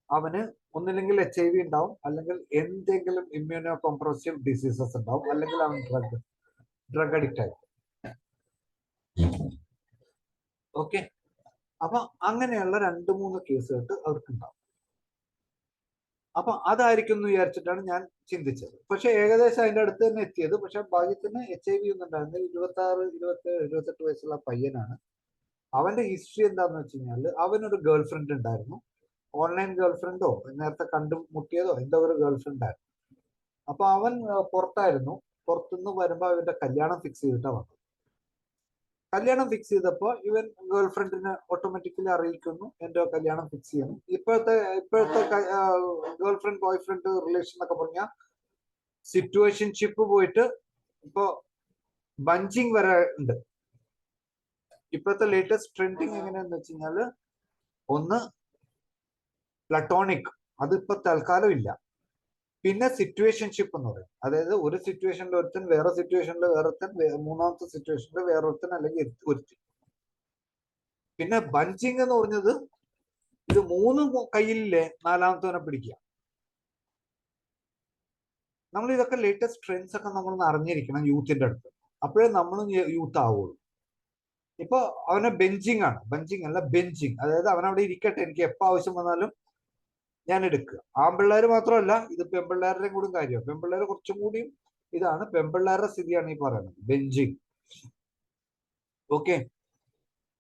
അവന് ഒന്നില്ലെങ്കിൽ HIV ഉണ്ടാവും, അല്ലെങ്കിൽ എന്തെങ്കിലും ഇമ്മ്യൂണോ കോംപ്രസീവ് ഡിസീസസ് ഉണ്ടാവും, അല്ലെങ്കിൽ അവൻ ഡ്രഗ് അഡിക്റ്റ് ആയി. ഓക്കെ, അപ്പൊ അങ്ങനെയുള്ള 2-3 കേസുകൾക്ക് അവർക്കുണ്ടാവും. അപ്പൊ അതായിരിക്കും എന്ന് വിചാരിച്ചിട്ടാണ് ഞാൻ ചിന്തിച്ചത്. പക്ഷെ ഏകദേശം അതിന്റെ അടുത്ത് തന്നെ എത്തിയത്. പക്ഷെ ഭാഗ്യത്തിന് HIV ഒന്നും ഉണ്ടായിരുന്നില്ല. 26, 27, 28 വയസ്സുള്ള പയ്യനാണ്. അവന്റെ ഹിസ്റ്ററി എന്താന്ന് വെച്ച് കഴിഞ്ഞാല്, അവനൊരു ഗേൾ ഫ്രണ്ട് ഉണ്ടായിരുന്നു. ഓൺലൈൻ ഗേൾ ഫ്രണ്ടോ നേരത്തെ കണ്ടുമുട്ടിയതോ എന്തോ ഒരു ഗേൾ ഫ്രണ്ട് ആയിരുന്നു. അപ്പൊ അവൻ പുറത്തായിരുന്നു. പുറത്തുനിന്ന് വരുമ്പോ അവന്റെ കല്യാണം ഫിക്സ് ചെയ്തിട്ടാ വന്നത്. കല്യാണം ഫിക്സ് ചെയ്തപ്പോ ഇവൻ ഗേൾ ഫ്രണ്ടിനെ ഓട്ടോമാറ്റിക്കലി അറിയിക്കുന്നു, എന്റെ കല്യാണം ഫിക്സ് ചെയ്യുന്നു. ഇപ്പോഴത്തെ girl friend boy friend relation എന്നൊക്കെ പറഞ്ഞാൽ സിറ്റുവേഷൻഷിപ്പ് പോയിട്ട് ഇപ്പൊ ബഞ്ചിങ് വരെ ഉണ്ട്. ഇപ്പോഴത്തെ ലേറ്റസ്റ്റ് ട്രെൻഡിങ് എങ്ങനെയാന്ന് വെച്ച് കഴിഞ്ഞാല്, ഒന്ന് പ്ലട്ടോണിക്, അതിപ്പോ തൽക്കാലം ഇല്ല. പിന്നെ സിറ്റുവേഷൻഷിപ്പ് എന്ന് പറയും, അതായത് ഒരു സിറ്റുവേഷനിൽ ഒരുത്തൻ, വേറെ സിറ്റുവേഷനിൽ വേറൊരുത്തൻ, മൂന്നാമത്തെ സിറ്റുവേഷനിൽ വേറൊരുത്തൻ അല്ലെങ്കിൽ ഒരുത്തൻ. പിന്നെ ബഞ്ചിങ് എന്ന് പറഞ്ഞത് ഇത് 3 കയ്യിലെ 4ാമത്തവനെ പിടിക്കുക. നമ്മൾ ഇതൊക്കെ ലേറ്റസ്റ്റ് ട്രെൻഡ്സ് ഒക്കെ നമ്മൾ അറിഞ്ഞിരിക്കണം യൂത്തിന്റെ അടുത്ത്, അപ്പോഴേ നമ്മളും യൂത്ത് ആവുള്ളൂ. ഇപ്പൊ അവനെ ബെഞ്ചിങ് ആണ്, ബഞ്ചിങ് അല്ല ബെഞ്ചിങ്, അതായത് അവനവിടെ ഇരിക്കട്ടെ, എനിക്ക് എപ്പോ ആവശ്യം വന്നാലും ഞാൻ എടുക്കുക. ആൺപിള്ളേർ മാത്രമല്ല, ഇത് പെൺപിള്ളേരുടെയും കൂടി കാര്യമാണ്. പെൺപിള്ളേർ കുറച്ചും കൂടി ഇതാണ്, പെൺപിള്ളേരുടെ സ്ഥിതിയാണ് ഈ പറയുന്നത്, ബെഞ്ചിങ്. ഓക്കെ,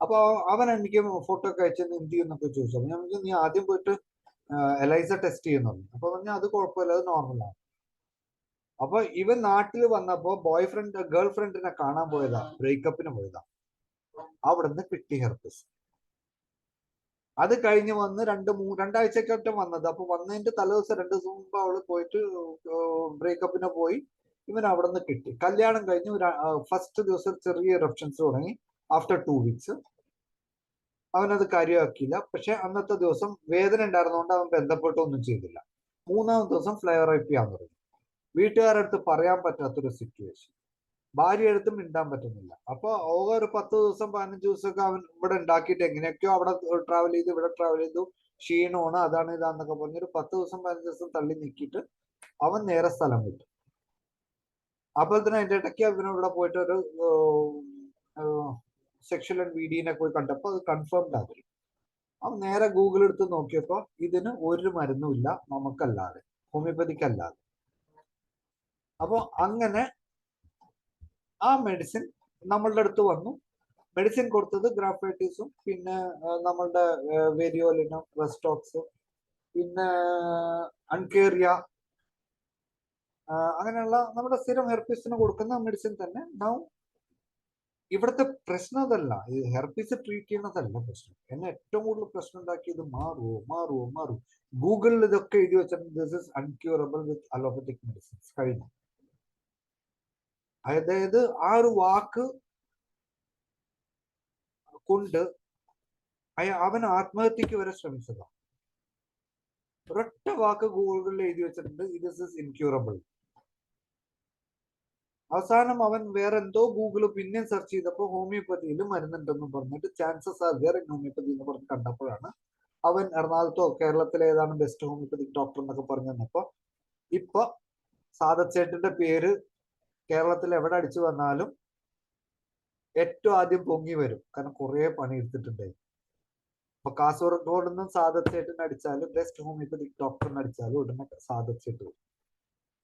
അപ്പൊ അവൻ എനിക്ക് ഫോട്ടോ ഒക്കെ അയച്ചെന്ന് എന്ത് ചെയ്യുന്നൊക്കെ ചോദിച്ചു. ഞാൻ പറഞ്ഞു, നീ ആദ്യം പോയിട്ട് എലൈസ ടെസ്റ്റ് ചെയ്യുന്നു. അപ്പൊ പറഞ്ഞാൽ അത് കുഴപ്പമില്ല, അത് നോർമലാണ്. അപ്പൊ ഇവൻ നാട്ടിൽ വന്നപ്പോ ഗേൾ ഫ്രണ്ടിനെ കാണാൻ പോയതാ, ബ്രേക്കപ്പിന് പോയതാ. അവിടുന്ന് കിട്ടി ഹെർപ്പിസ്. അത് കഴിഞ്ഞ് വന്ന് 2-3 വന്നത്. അപ്പൊ വന്നതിന്റെ തലേദിവസം 2 ദിവസം മുമ്പ് അവള് പോയിട്ട് ബ്രേക്കപ്പിന് പോയി. ഇവൻ അവിടെ നിന്ന് കിട്ടി. കല്യാണം കഴിഞ്ഞ് ഫസ്റ്റ് ദിവസം ചെറിയ ഇറപ്ഷൻസ് തുടങ്ങി. ആഫ്റ്റർ 2 വീക്സ് അവനത് കാര്യമാക്കിയില്ല. പക്ഷെ അന്നത്തെ ദിവസം വേദന ഉണ്ടായിരുന്നതുകൊണ്ട് അവൻ ബന്ധപ്പെട്ടൊന്നും ചെയ്തില്ല. 3-ാമത്തെ ദിവസം ഫ്ലെയർ അപ്പ് ചെയ്യാൻ തുടങ്ങി. വീട്ടുകാരുടെ അടുത്ത് പറയാൻ പറ്റാത്തൊരു സിറ്റുവേഷൻ, ഭാര്യ അടുത്ത് മിണ്ടാൻ പറ്റുന്നില്ല. അപ്പൊ ഒരു 10 ദിവസം 15 ദിവസമൊക്കെ അവൻ ഇവിടെ ഉണ്ടാക്കിയിട്ട് എങ്ങനെയൊക്കെയോ അവിടെ ട്രാവൽ ചെയ്തു, ഇവിടെ ട്രാവൽ ചെയ്തു, ക്ഷീണമാണ്, അതാണ് ഇതാന്നൊക്കെ പറഞ്ഞൊരു 10 ദിവസം 15 ദിവസം തള്ളി നീക്കിയിട്ട് അവൻ നേരെ സ്ഥലം വിട്ടു. അപ്പോൾ തന്നെ അതിന്റെ ഇടയ്ക്ക് അവന് ഇവിടെ പോയിട്ട് ഒരു സെക്ഷൽ ആൻഡ് വീഡിയോനെ പോയി കണ്ടപ്പോൾ അത് കൺഫേംഡ് ആക്കി. അവൻ നേരെ ഗൂഗിൾ എടുത്ത് നോക്കിയപ്പോൾ ഇതിന് ഒരു മരുന്നും ഇല്ല നമുക്കല്ലാതെ, ഹോമിയോപ്പതിക്കല്ലാതെ. അപ്പോൾ അങ്ങനെ ആ മെഡിസിൻ നമ്മളുടെ അടുത്ത് വന്നു. മെഡിസിൻ കൊടുത്തത് ഗ്രാഫൈറ്റീസും പിന്നെ നമ്മളുടെ വേരിയോലിനും റെസ്റ്റോക്സും പിന്നെ അൺകേറിയ അങ്ങനെയുള്ള നമ്മുടെ സ്ഥിരം ഹെർപ്പീസിന് കൊടുക്കുന്ന മെഡിസിൻ തന്നെ. നൗ ഇവിടുത്തെ പ്രശ്നം അതല്ല, ഈ ഹെർപ്പീസ് ട്രീറ്റ് ചെയ്യുന്നതല്ല പ്രശ്നം. എന്നെ ഏറ്റവും കൂടുതൽ പ്രശ്നം ഉണ്ടാക്കിയത് മാറുമോ. ഗൂഗിളിൽ ഇതൊക്കെ എഴുതി വെച്ചിട്ടുണ്ട്, ദിസ് ഇസ് അൺക്യൂറബിൾ വിത്ത് അലോപ്പത്തിക് മെഡിസിൻസ് കഴിഞ്ഞു. അതായത് ആ ഒരു വാക്ക് കൊണ്ട് അവൻ ആത്മഹത്യക്ക് വരെ ശ്രമിച്ചതാണ്. ഒരൊറ്റ വാക്ക് ഗൂഗിളിൽ എഴുതി വെച്ചിട്ടുണ്ട്, ദിസ് ഇസ് ഇൻക്യൂറബിൾ. അവസാനം അവൻ വേറെ എന്തോ ഗൂഗിൾ പിന്നെ സെർച്ച് ചെയ്തപ്പോൾ ഹോമിയോപ്പതിയിൽ മരുന്നുണ്ടെന്ന് പറഞ്ഞിട്ട് chances are there in homeopathy എന്ന് പറഞ്ഞ് കണ്ടപ്പോഴാണ് അവൻ എറണാകുളത്തോ കേരളത്തിലെ ഏതാണ് ബെസ്റ്റ് ഹോമിയോപ്പതിക് ഡോക്ടർ എന്നൊക്കെ പറഞ്ഞു തന്നപ്പോ ഇപ്പൊ സാദത്ത് ചേട്ടന്റെ പേര് കേരളത്തിൽ എവിടെ അടിച്ചു വന്നാലും ഏറ്റവും ആദ്യം പൊങ്ങി വരും. കാരണം കുറെ പണി എടുത്തിട്ടുണ്ടായി. അപ്പൊ കാസർഗോഡ് നിന്നും സാദത്ത് ചേട്ടൻ അടിച്ചാലും ബെസ്റ്റ് ഹോമിയോപ്പതിക് ഡോക്ടറിന് അടിച്ചാലും ഉടനെ സാദത്ത് ചേട്ടൻ വരും.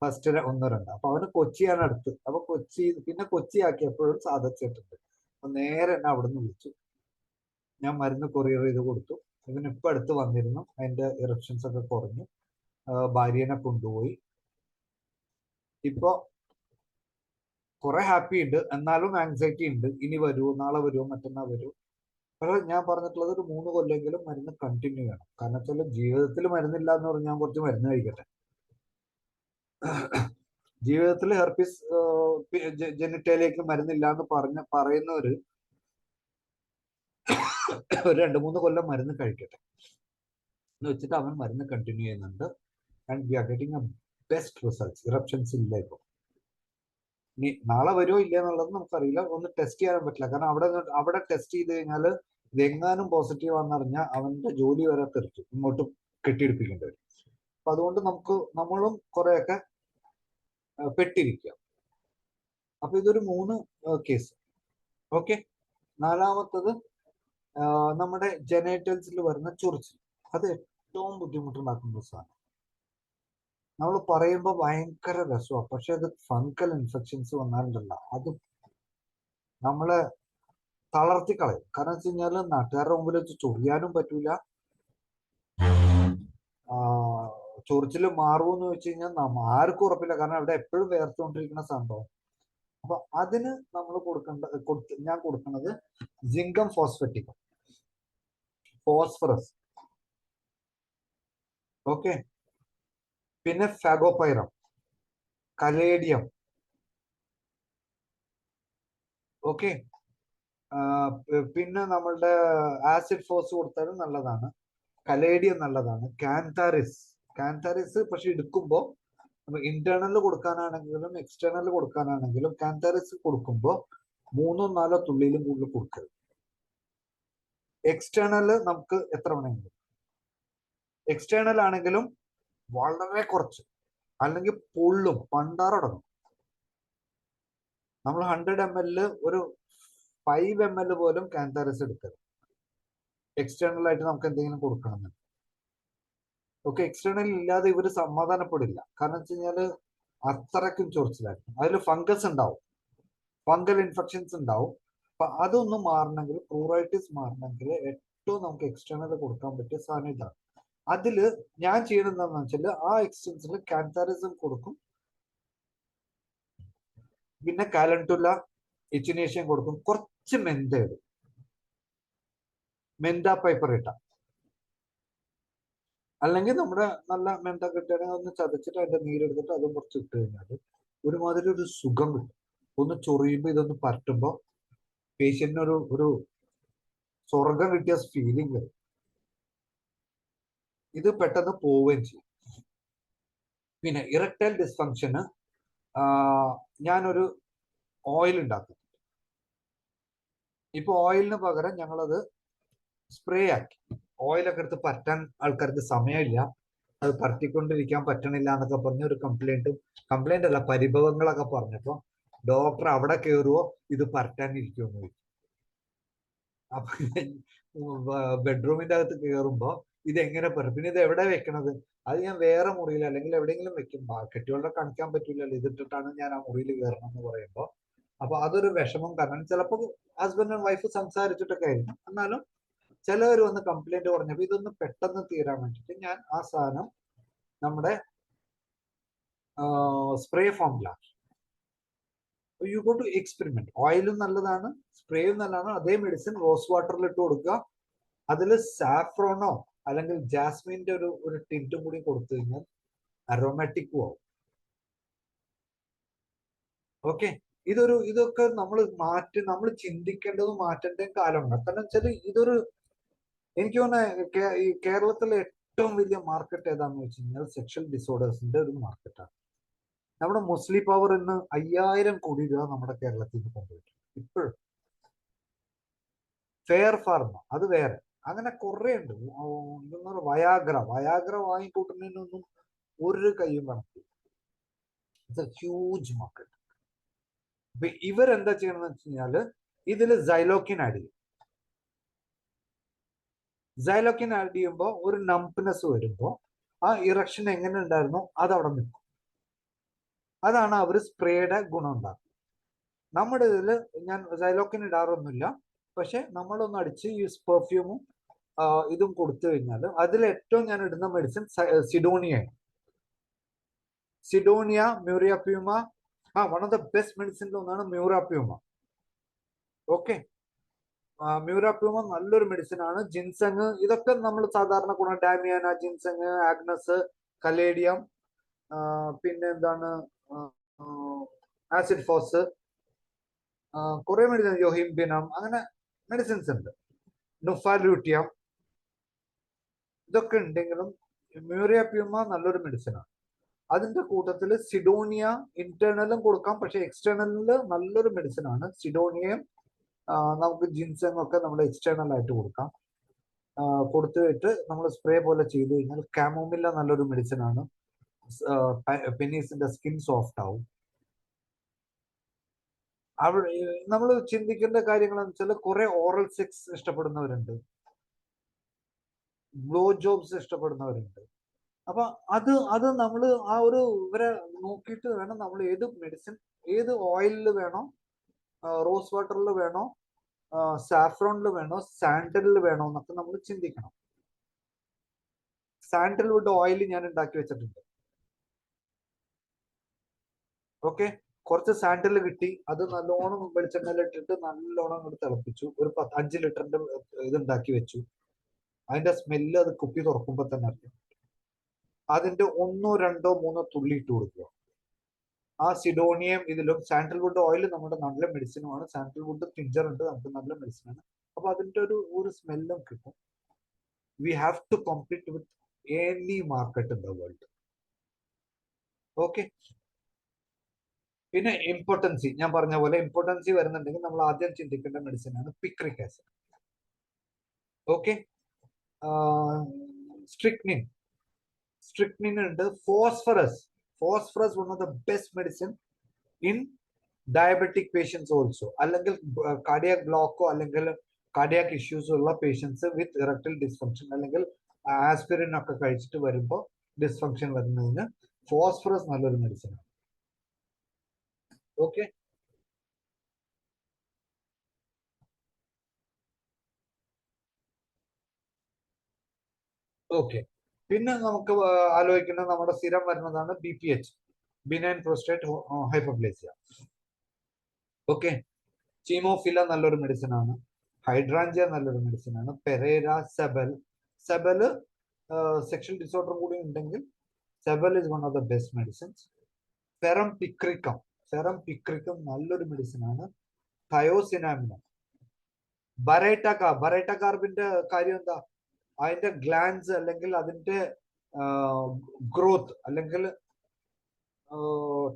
ഫസ്റ്റ് 1-2. അപ്പൊ അവന് കൊച്ചിയാണ് അടുത്ത്. അപ്പൊ പിന്നെ കൊച്ചി ആക്കിയപ്പോഴും സാദത്ത് ചേട്ടുണ്ട്. അപ്പൊ നേരെ എന്നെ അവിടെ നിന്ന് വിളിച്ചു. ഞാൻ മരുന്ന് കൊറിയർ ചെയ്ത് കൊടുത്തു. ഇവനിപ്പൊ അടുത്ത് വന്നിരുന്നു. അതിന്റെ ഇറപ്ഷൻസ് ഒക്കെ കുറഞ്ഞു. ഭാര്യനെ കൊണ്ടുപോയി. ഇപ്പൊ കുറെ ഹാപ്പി ഉണ്ട്, എന്നാലും ആങ്സൈറ്റി ഉണ്ട്. ഇനി വരുമോ, നാളെ വരുമോ, മറ്റന്നാൾ വരുമോ. പക്ഷെ ഞാൻ പറഞ്ഞിട്ടുള്ളത് ഒരു 3 കൊല്ലെങ്കിലും മരുന്ന് കണ്ടിന്യൂ ചെയ്യണം. കാരണം വെച്ചാൽ ജീവിതത്തിൽ മരുന്നില്ല എന്ന് പറഞ്ഞാൽ ഞാൻ കുറച്ച് മരുന്ന് കഴിക്കട്ടെ. ജീവിതത്തിൽ ഹെർപ്പിസ് ജെനിറ്റലിലേക്ക് മരുന്നില്ല എന്ന് പറയുന്നവര് ഒരു 2-3 കൊല്ലം മരുന്ന് കഴിക്കട്ടെ എന്ന് വെച്ചിട്ട് അവൻ മരുന്ന് കണ്ടിന്യൂ ചെയ്യുന്നുണ്ട്. And we are getting A best results. Eruptions ഇല്ല ഇപ്പൊ. ഇനി നാളെ വരുമോ ഇല്ല എന്നുള്ളത് നമുക്കറിയില്ല. ഒന്ന് ടെസ്റ്റ് ചെയ്യാൻ പറ്റില്ല. കാരണം അവിടെ ടെസ്റ്റ് ചെയ്ത് കഴിഞ്ഞാൽ ഇതെങ്ങാനും പോസിറ്റീവ് ആണെന്നറിഞ്ഞാൽ അവന്റെ ജോലി വരെ തെറിച്ചു, ഇങ്ങോട്ട് കെട്ടിയെടുപ്പിക്കേണ്ടി വരും. അപ്പൊ അതുകൊണ്ട് നമ്മളും കുറെയൊക്കെ പെട്ടിരിക്കുക. അപ്പൊ ഇതൊരു 3 കേസ്. ഓക്കെ. 4-മത്തത് നമ്മുടെ ജെനൈറ്റൽസിൽ വരുന്ന ചൊറിച്ചിൽ. അത് ഏറ്റവും ബുദ്ധിമുട്ടുണ്ടാക്കുന്ന സാധനം. നമ്മൾ പറയുമ്പോൾ ഭയങ്കര രസമാണ്, പക്ഷെ അത് ഫംഗൽ ഇൻഫെക്ഷൻസ് വന്നാലുണ്ടല്ല അത് നമ്മളെ തളർത്തി കളയും. കാരണം വെച്ച് കഴിഞ്ഞാൽ നാട്ടുകാരുടെ മുമ്പിൽ വെച്ച് ചൊറിയാനും പറ്റൂല. ചൊറിച്ചിൽ മാറുമെന്ന് വെച്ച് കഴിഞ്ഞാൽ ആർക്കും ഉറപ്പില്ല. കാരണം അവിടെ എപ്പോഴും വേർത്തുകൊണ്ടിരിക്കുന്ന സംഭവം. അപ്പൊ അതിന് നമ്മൾ ഞാൻ കൊടുക്കുന്നത് സിങ്കം ഫോസ്ഫറ്റിക്കം, ഫോസ്ഫറസ്. ഓക്കെ. പിന്നെ ഫാഗോപൈറം, കലേഡിയം. ഓക്കെ. പിന്നെ നമ്മളുടെ ആസിഡ് ഫോസ് കൊടുത്താലും നല്ലതാണ്. കലേഡിയം നല്ലതാണ്. കാന്താരിസ് പക്ഷെ എടുക്കുമ്പോൾ ഇന്റേണൽ കൊടുക്കാനാണെങ്കിലും എക്സ്റ്റേണൽ കൊടുക്കാനാണെങ്കിലും കാന്താരിസ് കൊടുക്കുമ്പോൾ 3-4 തുള്ളിയിലും കൂടുതൽ കൊടുക്കരുത്. എക്സ്റ്റേണൽ നമുക്ക് എത്ര വേണമെങ്കിലും. എക്സ്റ്റേണൽ ആണെങ്കിലും വളരെ കുറച്ച്, അല്ലെങ്കിൽ പൊള്ളും, പണ്ടാറടങ്ങും. നമ്മൾ 100 ml ഒരു 5 ml പോലും കാന്താരിസ് എടുക്കരുത്. എക്സ്റ്റേണൽ ആയിട്ട് നമുക്ക് എന്തെങ്കിലും കൊടുക്കണമെന്ന്. ഓക്കെ. എക്സ്റ്റേണൽ ഇല്ലാതെ ഇവര് സമാധാനപ്പെടില്ല. കാരണം വെച്ച് കഴിഞ്ഞാല് അത്രയ്ക്കും ചൊറിച്ചിലായിരിക്കും. അതിൽ ഫംഗസ് ഉണ്ടാവും, ഫംഗൽ ഇൻഫെക്ഷൻസ് ഉണ്ടാവും. അപ്പൊ അതൊന്നും മാറണമെങ്കിൽ, പ്രൂറൈറ്റിസ് മാറണമെങ്കിൽ ഏറ്റവും നമുക്ക് എക്സ്റ്റേണൽ കൊടുക്കാൻ പറ്റിയ സാധനം ഇതാണ്. അതില് ഞാൻ ചെയ്യുന്നത് എന്താണെന്ന് വെച്ചാൽ ആ എക്സ്റ്റൻസിൽ കാന്താരിസം കൊടുക്കും, പിന്നെ കാലൻറ്റുല, ഇച്ചിനേഷ്യം കൊടുക്കും, കുറച്ച് മെന്ത ഇടും. മെന്ത പൈപ്പർ ഇട്ട, അല്ലെങ്കിൽ നമ്മുടെ നല്ല മെന്ത കിട്ടുകയാണെങ്കിൽ ഒന്ന് ചതച്ചിട്ട് അതിന്റെ നീരെടുത്തിട്ട് അതും കുറച്ച് ഇട്ട് കഴിഞ്ഞാൽ ഒരുമാതിരി ഒരു സുഖം കിട്ടും. ഒന്ന് ചൊറിയുമ്പോൾ ഇതൊന്ന് പരട്ടുമ്പോൾ പേഷ്യന്റിന് ഒരു സ്വർഗം കിട്ടിയ ഫീലിംഗ് വരും. ഇത് പെട്ടെന്ന് പോവുകയും ചെയ്യും. പിന്നെ ഇറക്ടൈൽ ഡിസ്ഫങ്ഷന് ഞാനൊരു ഓയിൽ ഉണ്ടാക്കും. ഇപ്പൊ ഓയിലിന് പകരം ഞങ്ങളത് സ്പ്രേ ആക്കി. ഓയിലൊക്കെ എടുത്ത് പറ്റാൻ ആൾക്കാർക്ക് സമയമില്ല, അത് പരത്തിക്കൊണ്ടിരിക്കാൻ പറ്റണില്ല എന്നൊക്കെ പറഞ്ഞ ഒരു കംപ്ലൈന്റ് അല്ല, പരിഭവങ്ങളൊക്കെ പറഞ്ഞപ്പോ ഡോക്ടർ അവിടെ കയറുവോ ഇത് പരട്ടാനിരിക്കുമെന്ന് ചോദിച്ചു. അപ്പൊ ബെഡ്റൂമിന്റെ അകത്ത് കയറുമ്പോ ഇത് എങ്ങനെ പറയും, പിന്നെ ഇത് എവിടെ വെക്കണത്? അത് ഞാൻ വേറെ മുറിയിൽ അല്ലെങ്കിൽ എവിടെയെങ്കിലും വെക്കും. കെട്ടിയോളെ കാണിക്കാൻ പറ്റില്ലല്ലോ, ഇതിട്ടിട്ടാണ് ഞാൻ ആ മുറിയിൽ കയറണം എന്ന് പറയുമ്പോ അപ്പൊ അതൊരു വിഷമം. കാരണം ചിലപ്പോൾ ഹസ്ബൻഡ് ആൻഡ് വൈഫ് സംസാരിച്ചിട്ടൊക്കെ ആയിരിക്കും, എന്നാലും ചിലവർ വന്ന് കംപ്ലൈന്റ് പറഞ്ഞപ്പോ ഇതൊന്ന് പെട്ടെന്ന് തീരാൻ വേണ്ടിട്ട് ഞാൻ ആ സാധനം നമ്മുടെ സ്പ്രേ ഫോമിലാക്കി. You go to experiment. ഓയിലും നല്ലതാണ്, സ്പ്രേയും നല്ലതാണ്. അതേ മെഡിസിൻ റോസ് വാട്ടറിൽ ഇട്ട് കൊടുക്കുക. അതിൽ സാഫ്രോണോ അല്ലെങ്കിൽ ജാസ്മിന്റെ ഒരു ടിന്റും കൂടി കൊടുത്തു കഴിഞ്ഞാൽ അരോമാറ്റിക്കും ആവും. ഓക്കെ, ഇതൊക്കെ നമ്മൾ ചിന്തിക്കേണ്ടതും മാറ്റേണ്ടതും കാലമുണ്ട്. കാരണം വെച്ചാൽ ഇതൊരു, എനിക്ക് തോന്നുന്ന ഈ കേരളത്തിലെ ഏറ്റവും വലിയ മാർക്കറ്റ് ഏതാന്ന് വെച്ച് കഴിഞ്ഞാൽ സെക്ഷൽ ഡിസോർഡേഴ്സിന്റെ ഒരു മാർക്കറ്റാണ്. നമ്മുടെ മുസ്ലിം പവർ ഇന്ന് 5000 കോടി രൂപ നമ്മുടെ കേരളത്തിൽ നിന്ന് കൊണ്ടുപോയിട്ടു. ഇപ്പോഴും ഫെയർ ഫാർമ അത് വേറെ, അങ്ങനെ കുറെ ഉണ്ട്. വയാഗ്ര വാങ്ങിക്കൂട്ടുന്നതിനൊന്നും ഒരു കയ്യും കണക്കില്ല. It's a huge market. അപ്പൊ ഇവരെന്താ ചെയ്യണമെന്ന് വെച്ച് കഴിഞ്ഞാല് ഇതില് സൈലോക്കിൻ ആഡ് ചെയ്യും. സൈലോക്കിൻ ആഡ് ചെയ്യുമ്പോൾ ഒരു നംപ്നെസ് വരുമ്പോ ആ ഇറക്ഷൻ എങ്ങനെ ഉണ്ടായിരുന്നു അത് അവിടെ നിൽക്കും. അതാണ് അവർ സ്പ്രേയുടെ ഗുണം ഉണ്ടാക്കുന്നത്. നമ്മുടെ ഇതില് ഞാൻ സൈലോക്കിൻ ഇടാറൊന്നുമില്ല, പക്ഷെ നമ്മളൊന്ന് അടിച്ച് ഈ പെർഫ്യൂമും ഇതും കൊടുത്തു കഴിഞ്ഞാൽ അതിൽ ഏറ്റവും ഞാൻ ഇടുന്ന മെഡിസിൻ സിഡോണിയാണ്. സിഡോണിയ, muira puama, one of the best മെഡിസിനിൽ ഒന്നാണ് മ്യൂറാപ്യൂമ. ഓക്കെ, മ്യൂറാപ്യൂമ നല്ലൊരു മെഡിസിൻ ആണ്. ജിൻസങ്, ഇതൊക്കെ നമ്മൾ സാധാരണ ഗുണം. ഡാമിയാന, ജിൻസങ്, ആഗ്നസ്, കലേഡിയം, പിന്നെ എന്താണ് ആസിഡ് ഫോസ്, കുറെ മെഡിസിൻ, യോഹിംബിനം, അങ്ങനെ മെഡിസിൻസ് ഉണ്ട്. നുഫാലൂട്ടിയം, ഇതൊക്കെ ഉണ്ടെങ്കിലും മ്യൂറിയാപ്യൂമ നല്ലൊരു മെഡിസിനാണ്. അതിന്റെ കൂട്ടത്തിൽ സിഡോണിയ ഇന്റേണലും കൊടുക്കാം, പക്ഷെ എക്സ്റ്റേണലില് നല്ലൊരു മെഡിസിൻ ആണ് സിഡോണിയയും. നമുക്ക് ജിൻസങ് ഒക്കെ നമ്മൾ എക്സ്റ്റേണൽ ആയിട്ട് കൊടുക്കാം. കൊടുത്തിട്ട് നമ്മൾ സ്പ്രേ പോലെ ചെയ്ത് കഴിഞ്ഞാൽ കാമോമില്ല നല്ലൊരു മെഡിസിൻ ആണ്. പെനീസിന്റെ സ്കിൻ സോഫ്റ്റ് ആവും. അവിടെ നമ്മൾ ചിന്തിക്കേണ്ട കാര്യങ്ങൾ എന്ന് വെച്ചാൽ കുറെ ഓറൽ സെക്സ് ഇഷ്ടപ്പെടുന്നവരുണ്ട്, ബ്ലോ ജോബ്സ് ഇഷ്ടപ്പെടുന്നവരുണ്ട്. അപ്പൊ അത് നമ്മൾ ആ ഒരു ഇവരെ നോക്കിയിട്ട് വേണം നമ്മൾ ഏത് മെഡിസിൻ, ഏത് ഓയിലിൽ വേണോ, റോസ് വാട്ടറിൽ വേണോ, സാഫ്രോണിൽ വേണോ, സാൻഡലിൽ വേണോ എന്നൊക്കെ നമ്മൾ ചിന്തിക്കണം. സാൻഡൽവുഡ് ഓയിൽ ഞാൻ ഉണ്ടാക്കി വെച്ചിട്ടുണ്ട്. ഓക്കെ, കുറച്ച് സാൻഡൽ കിട്ടി, അത് നല്ലോണം വെളിച്ചെണ്ണയിൽ ഇട്ടിട്ട് നല്ലോണം അങ്ങോട്ട് തിളപ്പിച്ചു. ഒരു 5 ലിറ്ററിന്റെ ഇത് ഉണ്ടാക്കി വെച്ചു. അതിന്റെ സ്മെല്ല് അത് കുപ്പി തുറക്കുമ്പോ തന്നെ അറിയാം. അതിന്റെ 1, 2, 3 തുള്ളി ഇട്ട് കൊടുക്കുക. ആ സിഡോണിയം ഇതിലും. സാൻഡൽവുഡ് ഓയിൽ നമ്മുടെ നല്ല മെഡിസിനുമാണ്. സാൻഡൽവുഡ് ടിഞ്ചർ ഉണ്ട്, നമുക്ക് നല്ല മെഡിസിനാണ്. അപ്പൊ അതിന്റെ ഒരു സ്മെല്ലും കിട്ടും. We have to compete with any market in the world. Okay, പിന്നെ ഇമ്പോർട്ടൻസി, ഞാൻ പറഞ്ഞ പോലെ ഇമ്പോർട്ടൻസി വരുന്നുണ്ടെങ്കിൽ നമ്മൾ ആദ്യം ചിന്തിക്കേണ്ട മെഡിസിനാണ് പിക്രിക് ആസിഡ്. ഓക്കെ, സ്ട്രിക്നിൻ ഉണ്ട്. Phosphorus one of the best medicine in diabetic patients also, അല്ലെങ്കിൽ കാർഡിയാക് ബ്ലോക്കോ അല്ലെങ്കിൽ കാർഡിയാക് ഇഷ്യൂസ് ഉള്ള പേഷ്യൻസ് വിത്ത് ഇറക്ടൈൽ ഡിസ്ഫങ്ഷൻ അല്ലെങ്കിൽ ആസ്പിരിൻ ഒക്കെ കഴിച്ചിട്ട് വരുമ്പോൾ ഡിസ്ഫങ്ഷൻ വരുന്നതിന് ഫോസ്ഫറസ് നല്ലൊരു മെഡിസിൻ ആണ്. Okay, okay. പിന്നെ നമുക്ക് ആലോചിക്കുന്നത് നമ്മുടെ സ്ഥിരം വരുന്നതാണ് BPH, benign prostate hyperplasia. Okay, chimaphila നല്ലൊരു മെഡിസിൻ ആണ്. ഹൈഡ്രാഞ്ചിയ നല്ലൊരു മെഡിസിൻ ആണ്. പെരേര, സെബല് സെക്ഷൽ ഡിസോർഡർ കൂടി ഉണ്ടെങ്കിൽ sabal is one of the best medicines. Ferrum picricum നല്ലൊരു മെഡിസിൻ ആണ്. തയോസിനാമിനം ബറൈറ്റ കാർബിന്റെ കാര്യം എന്താ? അതിന്റെ ഗ്ലാൻസ് അല്ലെങ്കിൽ അതിന്റെ ഗ്രോത്ത് അല്ലെങ്കിൽ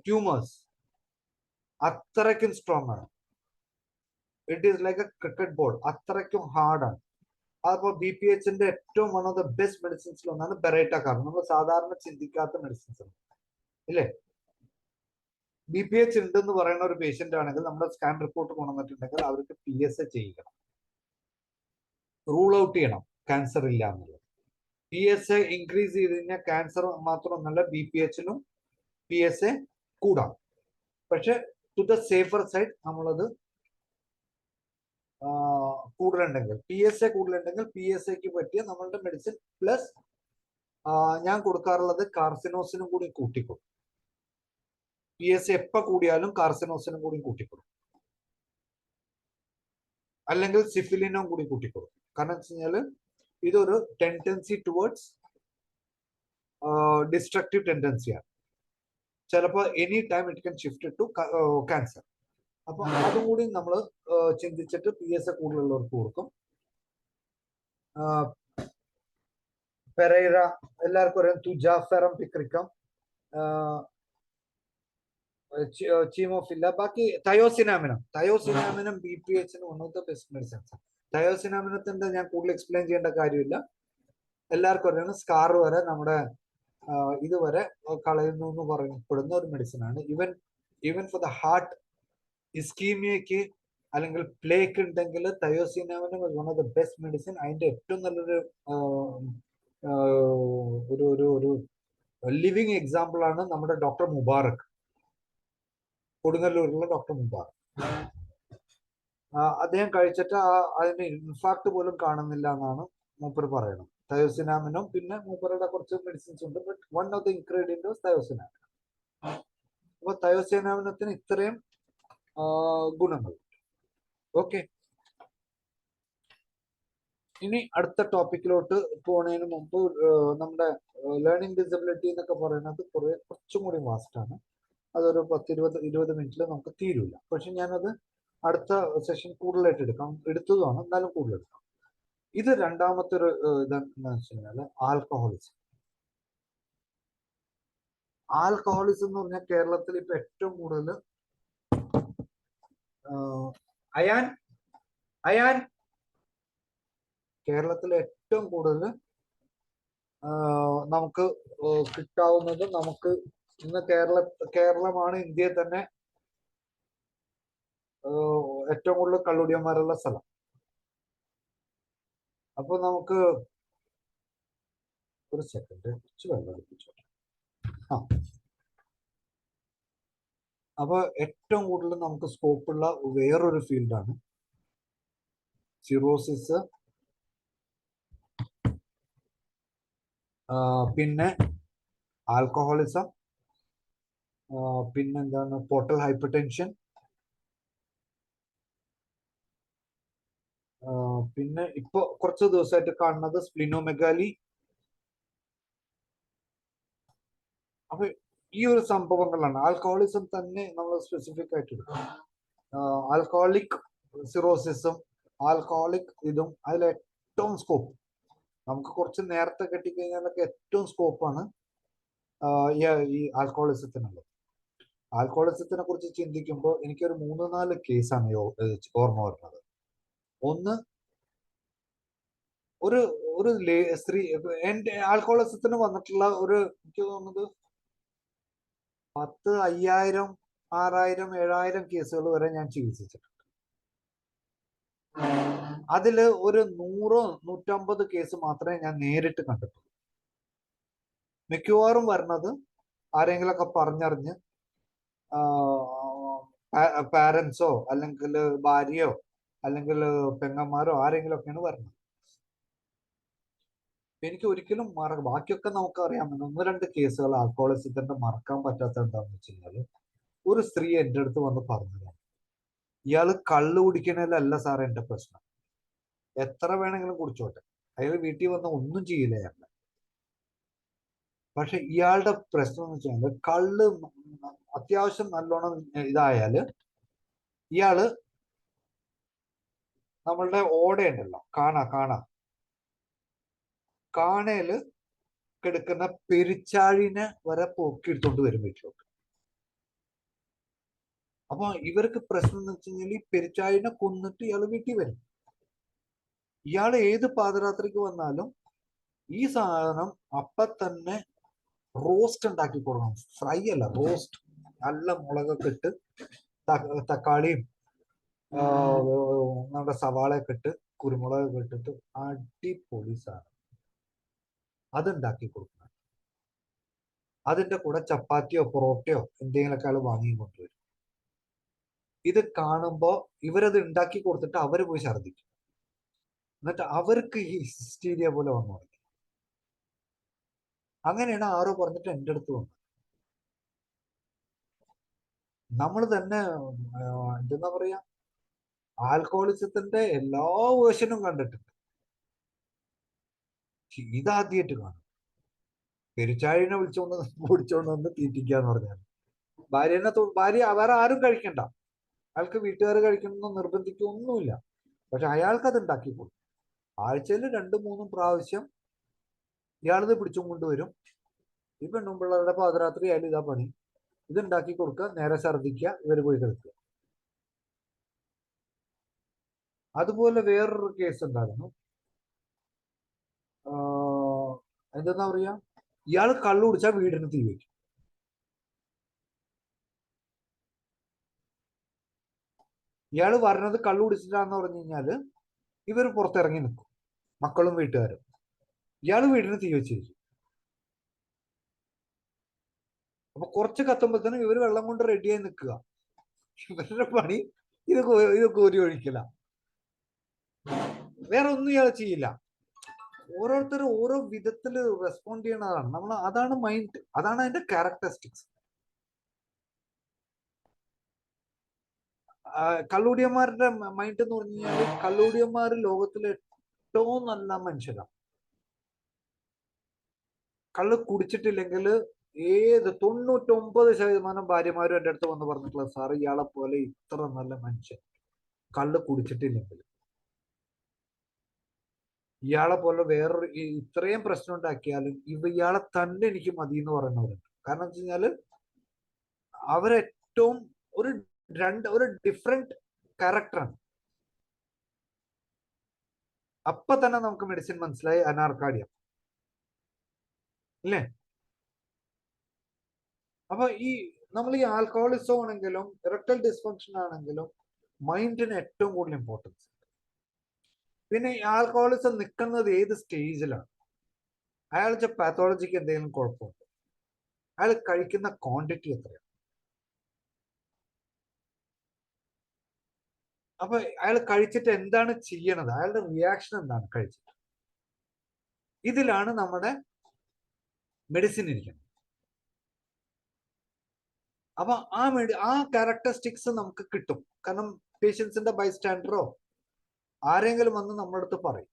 ട്യൂമേഴ്സ് അത്രയ്ക്കും സ്ട്രോങ് ആണ്. It is like A cricket ball, അത്രയ്ക്കും ഹാർഡാണ്. അപ്പോൾ BPHന്റെ ഏറ്റവും വൺ ഓഫ് ദ ബെസ്റ്റ് മെഡിസിൻസിൽ ഒന്നാണ് ബെറൈറ്റ കാർബ്. നമ്മൾ സാധാരണ ചിന്തിക്കാത്ത മെഡിസിൻസ് ആണ് ഇല്ലേ? BPH ഉണ്ടെന്ന് പറയുന്ന ഒരു പേഷ്യന്റ് ആണെങ്കിൽ നമ്മുടെ സ്കാൻ റിപ്പോർട്ട് കൊണ്ടുവന്നിട്ടുണ്ടെങ്കിൽ അവർക്ക് PSA ചെയ്യിക്കണം, റൂൾ ഔട്ട് ചെയ്യണം ക്യാൻസർ ഇല്ല എന്നുള്ളത്. PSA ഇൻക്രീസ് ചെയ്ത് കഴിഞ്ഞാൽ ക്യാൻസർ മാത്രമൊന്നല്ല BPHനും PSA കൂടാം. പക്ഷെ ടു ദ സേഫർ സൈഡ് നമ്മളത് കൂടുതലുണ്ടെങ്കിൽ PSA കൂടുതലുണ്ടെങ്കിൽ PSAക്ക് പറ്റിയ നമ്മളുടെ മെഡിസിൻ പ്ലസ് ഞാൻ കൊടുക്കാറുള്ളത് കാർസിനോസിനും കൂടി കൂട്ടിക്കൊടുക്കും. PSA എപ്പോൾ കൂടിയാലും കാർസിനോസിനും കൂടി കൂട്ടിക്കൊടുക്കും, അല്ലെങ്കിൽ സിഫിലിനും കൂടി കൂട്ടിക്കൊടുക്കും. കാരണം വെച്ച് കഴിഞ്ഞാല് ഇതൊരു ടെൻഡൻസി ടുവേർഡ്സ് ഡിസ്ട്രക്റ്റീവ് ടെൻഡൻസിയാണ്. ചിലപ്പോൾ any time it can shift to cancer. അപ്പൊ അതും കൂടി നമ്മൾ ചിന്തിച്ചിട്ട് PSA കൂടുതലുള്ളവർക്ക് കൊടുക്കും. പെരൈറ എല്ലാവർക്കും അറിയാം, തുജാഫെറം പിക്രിക്കം, ചീമോഫില്ല. ബാക്കി തയോസിനാമിനം BPHന് one of the best medicines. തയോസിനാമിനത്തിന്റെ ഞാൻ കൂടുതൽ എക്സ്പ്ലെയിൻ ചെയ്യേണ്ട കാര്യമില്ല, എല്ലാവർക്കും അറിയാം. സ്കാർ വരെ നമ്മുടെ ഇതുവരെ കളയുന്നു എന്ന് പറയപ്പെടുന്ന ഒരു മെഡിസിൻ ആണ്. ഈവൻ ഫോർ ദ ഹാർട്ട് ഇസ്കീമിയക്ക് അല്ലെങ്കിൽ പ്ലേക്ക് ഉണ്ടെങ്കിൽ thiosinaminum one of the best medicine. അതിന്റെ ഏറ്റവും നല്ലൊരു ഒരു ലിവിങ് എക്സാമ്പിൾ ആണ് നമ്മുടെ ഡോക്ടർ മുബാറക്, കൊടുങ്ങല്ലൂരിലുള്ള ഡോക്ടർ മുബാറക്. അദ്ദേഹം കഴിച്ചിട്ട് അതിന്റെ ഇൻഫാക്ട് പോലും കാണുന്നില്ല എന്നാണ് മൂപ്പർ പറയുന്നത്. തയോസിനാമിനും പിന്നെ മൂപ്പറുടെ കുറച്ച് മെഡിസിൻസ് ഉണ്ട്, but one of the ingredient thiosinaminum. അപ്പൊ തയോസിനാമിനത്തിന് ഇത്രയും ഗുണങ്ങൾ. ഓക്കെ, ഇനി അടുത്ത ടോപ്പിക്കിലോട്ട് പോകുന്നതിന് മുമ്പ് നമ്മുടെ ലേണിംഗ് ഡിസബിലിറ്റി എന്നൊക്കെ പറയുന്നത് കുറച്ചും കൂടി വാസ്റ്റ് ആണ്. അതൊരു 10-20 മിനിറ്റിൽ നമുക്ക് തീരൂല. പക്ഷെ ഞാനത് അടുത്ത സെഷൻ കൂടുതലായിട്ട് എടുത്തതാണ്, എന്നാലും കൂടുതലെടുക്കാം. ഇത് രണ്ടാമത്തെ ഒരു ഇതെന്ന് വെച്ച് കഴിഞ്ഞാൽ ആൽക്കഹോളിസം. ആൽക്കഹോളിസം എന്ന് പറഞ്ഞാൽ കേരളത്തിൽ ഇപ്പൊ ഏറ്റവും കൂടുതൽ അയാൻ കേരളത്തിൽ ഏറ്റവും കൂടുതൽ നമുക്ക് കിട്ടാവുന്നത്, നമുക്ക് ഇന്ന് കേരളമാണ് ഇന്ത്യയിൽ തന്നെ ഏറ്റവും കൂടുതൽ കള്ളുടിയന്മാരുള്ള സ്ഥലം. അപ്പൊ നമുക്ക് ഒരു സെക്കൻഡ് വെള്ളം എടുപ്പിച്ചു. അപ്പൊ ഏറ്റവും കൂടുതൽ നമുക്ക് സ്കോപ്പുള്ള വേറൊരു ഫീൽഡാണ് സിറോസിസ്, പിന്നെ ആൽക്കഹോളിസം, പിന്നെന്താണ് പോർട്ടൽ ഹൈപ്പർ ടെൻഷൻ, പിന്നെ ഇപ്പൊ കുറച്ച് ദിവസമായിട്ട് കാണുന്നത് സ്പ്ലിനോമെഗാലി. അപ്പൊ ഈ ഒരു സംഭവങ്ങളാണ്. ആൽക്കഹോളിസം തന്നെ നമ്മൾ സ്പെസിഫിക് ആയിട്ട് എടുക്കും. ആൽക്കഹോളിക് സിറോസിസും ആൽക്കഹോളിക് ഇതും അതിൽ ഏറ്റവും സ്കോപ്പ് നമുക്ക് കുറച്ച് നേരത്തെ കെട്ടിക്കഴിഞ്ഞാലൊക്കെ ഏറ്റവും സ്കോപ്പാണ് ഈ ആൽക്കഹോളിസത്തിനുള്ളത്. ആൽക്കഹോളിസത്തിനെ കുറിച്ച് ചിന്തിക്കുമ്പോൾ എനിക്കൊരു 3-4 കേസാണ് ഓർമ്മ വരുന്നത്. ഒന്ന്, ഒരു സ്ത്രീ എന്റെ ആൽക്കഹോളിസത്തിന് വന്നിട്ടുള്ള ഒരു, എനിക്ക് തോന്നുന്നത് 10, 5000, 6000, 7000 കേസുകൾ വരെ ഞാൻ ചികിത്സിച്ചിട്ടുണ്ട്. അതില് ഒരു 100-150 കേസ് മാത്രമേ ഞാൻ നേരിട്ട് കണ്ടിട്ടുള്ളൂ. മിക്കവാറും വരുന്നത് ആരെങ്കിലൊക്കെ പറഞ്ഞറിഞ്ഞ് പാരൻസോ അല്ലെങ്കിൽ ഭാര്യയോ അല്ലെങ്കിൽ പെങ്ങന്മാരോ ആരെങ്കിലും ഒക്കെയാണ് വരുന്നത്. എനിക്ക് ഒരിക്കലും ബാക്കിയൊക്കെ നമുക്കറിയാം. 1-2 കേസുകൾ ആൽക്കഹോളിസത്തിന്റെ മറക്കാൻ പറ്റാത്ത എന്താണെന്ന് വെച്ച് കഴിഞ്ഞാല്, ഒരു സ്ത്രീ എൻ്റെ അടുത്ത് വന്ന് പറഞ്ഞതാണ്, ഇയാള് കള്ള് കുടിക്കണേലല്ല സാറേ എന്റെ പ്രശ്നം, എത്ര വേണമെങ്കിലും കുടിച്ചോട്ടെ, അയാൾ വീട്ടിൽ വന്ന് ഒന്നും ചെയ്യില്ല അയാളെ, പക്ഷെ ഇയാളുടെ പ്രശ്നം എന്ന് വെച്ചാൽ കള്ള് അത്യാവശ്യം നല്ലോണം ഇതായാല് ഇയാള് നമ്മളുടെ ഓടയുണ്ടല്ലോ, കാണയില് കിടക്കുന്ന പെരിച്ചാഴിനെ വരെ പൊക്കിയെടുത്തോണ്ട് വരും വീട്ടിലോട്ട്. അപ്പൊ ഇവർക്ക് പ്രശ്നം എന്ന് വെച്ച് കഴിഞ്ഞാൽ ഈ പെരിച്ചാഴിനെ കൊന്നിട്ട് ഇയാള് വീട്ടിൽ വരും. ഇയാള് ഏത് പാതിരാത്രിക്ക് വന്നാലും ഈ സാധനം അപ്പൊ തന്നെ റോസ്റ്റ് ഉണ്ടാക്കി കൊടുക്കണം. ഫ്രൈ അല്ല, റോസ്റ്റ്. നല്ല മുളകൊക്കെ ഇട്ട് തക്കാളിയും നമ്മുടെ സവാളയൊക്കെ ഇട്ട് കുരുമുളകൊക്കെ ഇട്ടിട്ട് അടിപൊളി സാധനം അതുണ്ടാക്കി കൊടുക്കണം. അതിന്റെ കൂടെ ചപ്പാത്തിയോ പൊറോട്ടയോ എന്തെങ്കിലുമൊക്കെ ആൾ വാങ്ങി കൊണ്ടുവരും. ഇത് കാണുമ്പോ ഇവരത് ഉണ്ടാക്കി കൊടുത്തിട്ട് അവര് പോയി ഛർദ്ദിക്കും. എന്നിട്ട് അവർക്ക് ഈ ഹിസ്റ്റീരിയ പോലെ വന്നു തുടങ്ങി. അങ്ങനെയാണ് ആരോ പറഞ്ഞിട്ട് എൻ്റെ അടുത്ത് വന്നത്. നമ്മൾ തന്നെ എന്താ പറയാ, ആൽക്കഹോളിസത്തിന്റെ എല്ലാ വേർഷനും കണ്ടിട്ടുണ്ട്. ഇതാദ്യമായിട്ട് കാണും. പെരുച്ചാഴിനെ വിളിച്ചോണ്ട് വന്ന് തീറ്റിക്കാന്ന് പറഞ്ഞാൽ ഭാര്യ വേറെ ആരും കഴിക്കണ്ട, അയാൾക്ക് വീട്ടുകാർ കഴിക്കണമെന്ന് നിർബന്ധിക്കൊന്നുമില്ല. പക്ഷെ അയാൾക്ക് അത് ഉണ്ടാക്കി കൊടുക്കും. ആഴ്ചയിൽ 2-3 പ്രാവശ്യം ഇയാളിത് പിടിച്ചും കൊണ്ടുവരും. ഈ പെണ്ണുമ്പിള്ളേരുടെ പാതിരാത്രി ആയാലും ഇതാ പണി. ഇതുണ്ടാക്കി കൊടുക്കുക, നേരെ ഛർദ്ദിക്കുക, ഇവര് പോയി കളിക്കുക. അതുപോലെ വേറൊരു കേസ് ഉണ്ടായിരുന്നു. എന്താ പറയാ, ഇയാള് കള്ളു കുടിച്ചാൽ വീടിന് തീ വയ്ക്കും. ഇയാള് പറഞ്ഞത് കള്ളു കുടിച്ചിട്ടാന്ന് പറഞ്ഞു കഴിഞ്ഞാല് ഇവർ പുറത്തിറങ്ങി നിൽക്കും, മക്കളും വീട്ടുകാരും. ഇയാള് വീടിന് തീ വെച്ചിരിക്കും. അപ്പൊ കുറച്ച് കത്തുമ്പോഴത്തേനും ഇവര് വെള്ളം കൊണ്ട് റെഡിയായി നിൽക്കുക. ഇവരുടെ പണി ഇത് കോരി ഒഴിക്കല, വേറെ ഒന്നും ഇയാൾ ചെയ്യില്ല. ഓരോരുത്തരും ഓരോ വിധത്തില് റെസ്പോണ്ട് ചെയ്യണതാണ്. അതാണ് മൈൻഡ്, അതാണ് അതിന്റെ ക്യാരക്ടറിസ്റ്റിക്സ്. കള്ളുടിയന്മാരുടെ മൈൻഡ് എന്ന് പറഞ്ഞു കഴിഞ്ഞാൽ, കള്ളുടിയന്മാർ ലോകത്തിലെ ഏറ്റവും നല്ല മനുഷ്യരാണ്. കള്ള് കുടിച്ചിട്ടില്ലെങ്കിൽ 99% ഭാര്യമാരും എൻ്റെ അടുത്ത് വന്ന് പറഞ്ഞിട്ടുള്ള, സാർ ഇയാളെ പോലെ ഇത്ര നല്ല മനുഷ്യൻ കള്ള് കുടിച്ചിട്ടില്ലെങ്കിൽ, ഇയാളെ പോലെ വേറൊരു ഇത്രയും പ്രശ്നം ഉണ്ടാക്കിയാലും ഇയാളെ തന്നെ എനിക്ക് മതി എന്ന് പറയുന്നവരുണ്ട്. കാരണം വെച്ച് കഴിഞ്ഞാല് അവരേറ്റവും ഒരു ഡിഫറെന്റ് ക്യാരക്ടറാണ്. അപ്പൊ തന്നെ നമുക്ക് മെഡിസിൻ മനസ്സിലായി, അനാർക്കാഡിയ അല്ലേ? അപ്പൊ നമ്മൾ ഈ ആൽക്കഹോളിസം ആണെങ്കിലും ഇറക്ടൽ ഡിസ്ഫങ്ഷൻ ആണെങ്കിലും മൈൻഡിന് ഏറ്റവും കൂടുതൽ ഇമ്പോർട്ടൻസ്. പിന്നെ ഈ ആൽക്കഹോളിസം നിൽക്കുന്നത് ഏത് സ്റ്റേജിലാണ്? അയാളുടെ പാത്തോളജിക്ക് എന്തെങ്കിലും കുഴപ്പമുണ്ട്? അയാൾ കഴിക്കുന്ന ക്വാണ്ടിറ്റി എത്രയാണ്? അപ്പൊ അയാൾ കഴിച്ചിട്ട് എന്താണ് ചെയ്യണത്? അയാളുടെ റിയാക്ഷൻ എന്താണ് കഴിച്ചിട്ട്? ഇതിലാണ് നമ്മുടെ മെഡിസിൻ ഇരിക്കുന്നത്. അപ്പൊ ആ ക്യാരക്ടറിസ്റ്റിക്സ് നമുക്ക് കിട്ടും. കാരണം പേഷ്യൻസിന്റെ ബൈസ്റ്റാൻഡറോ ആരെങ്കിലും വന്ന് നമ്മുടെ അടുത്ത് പറയും.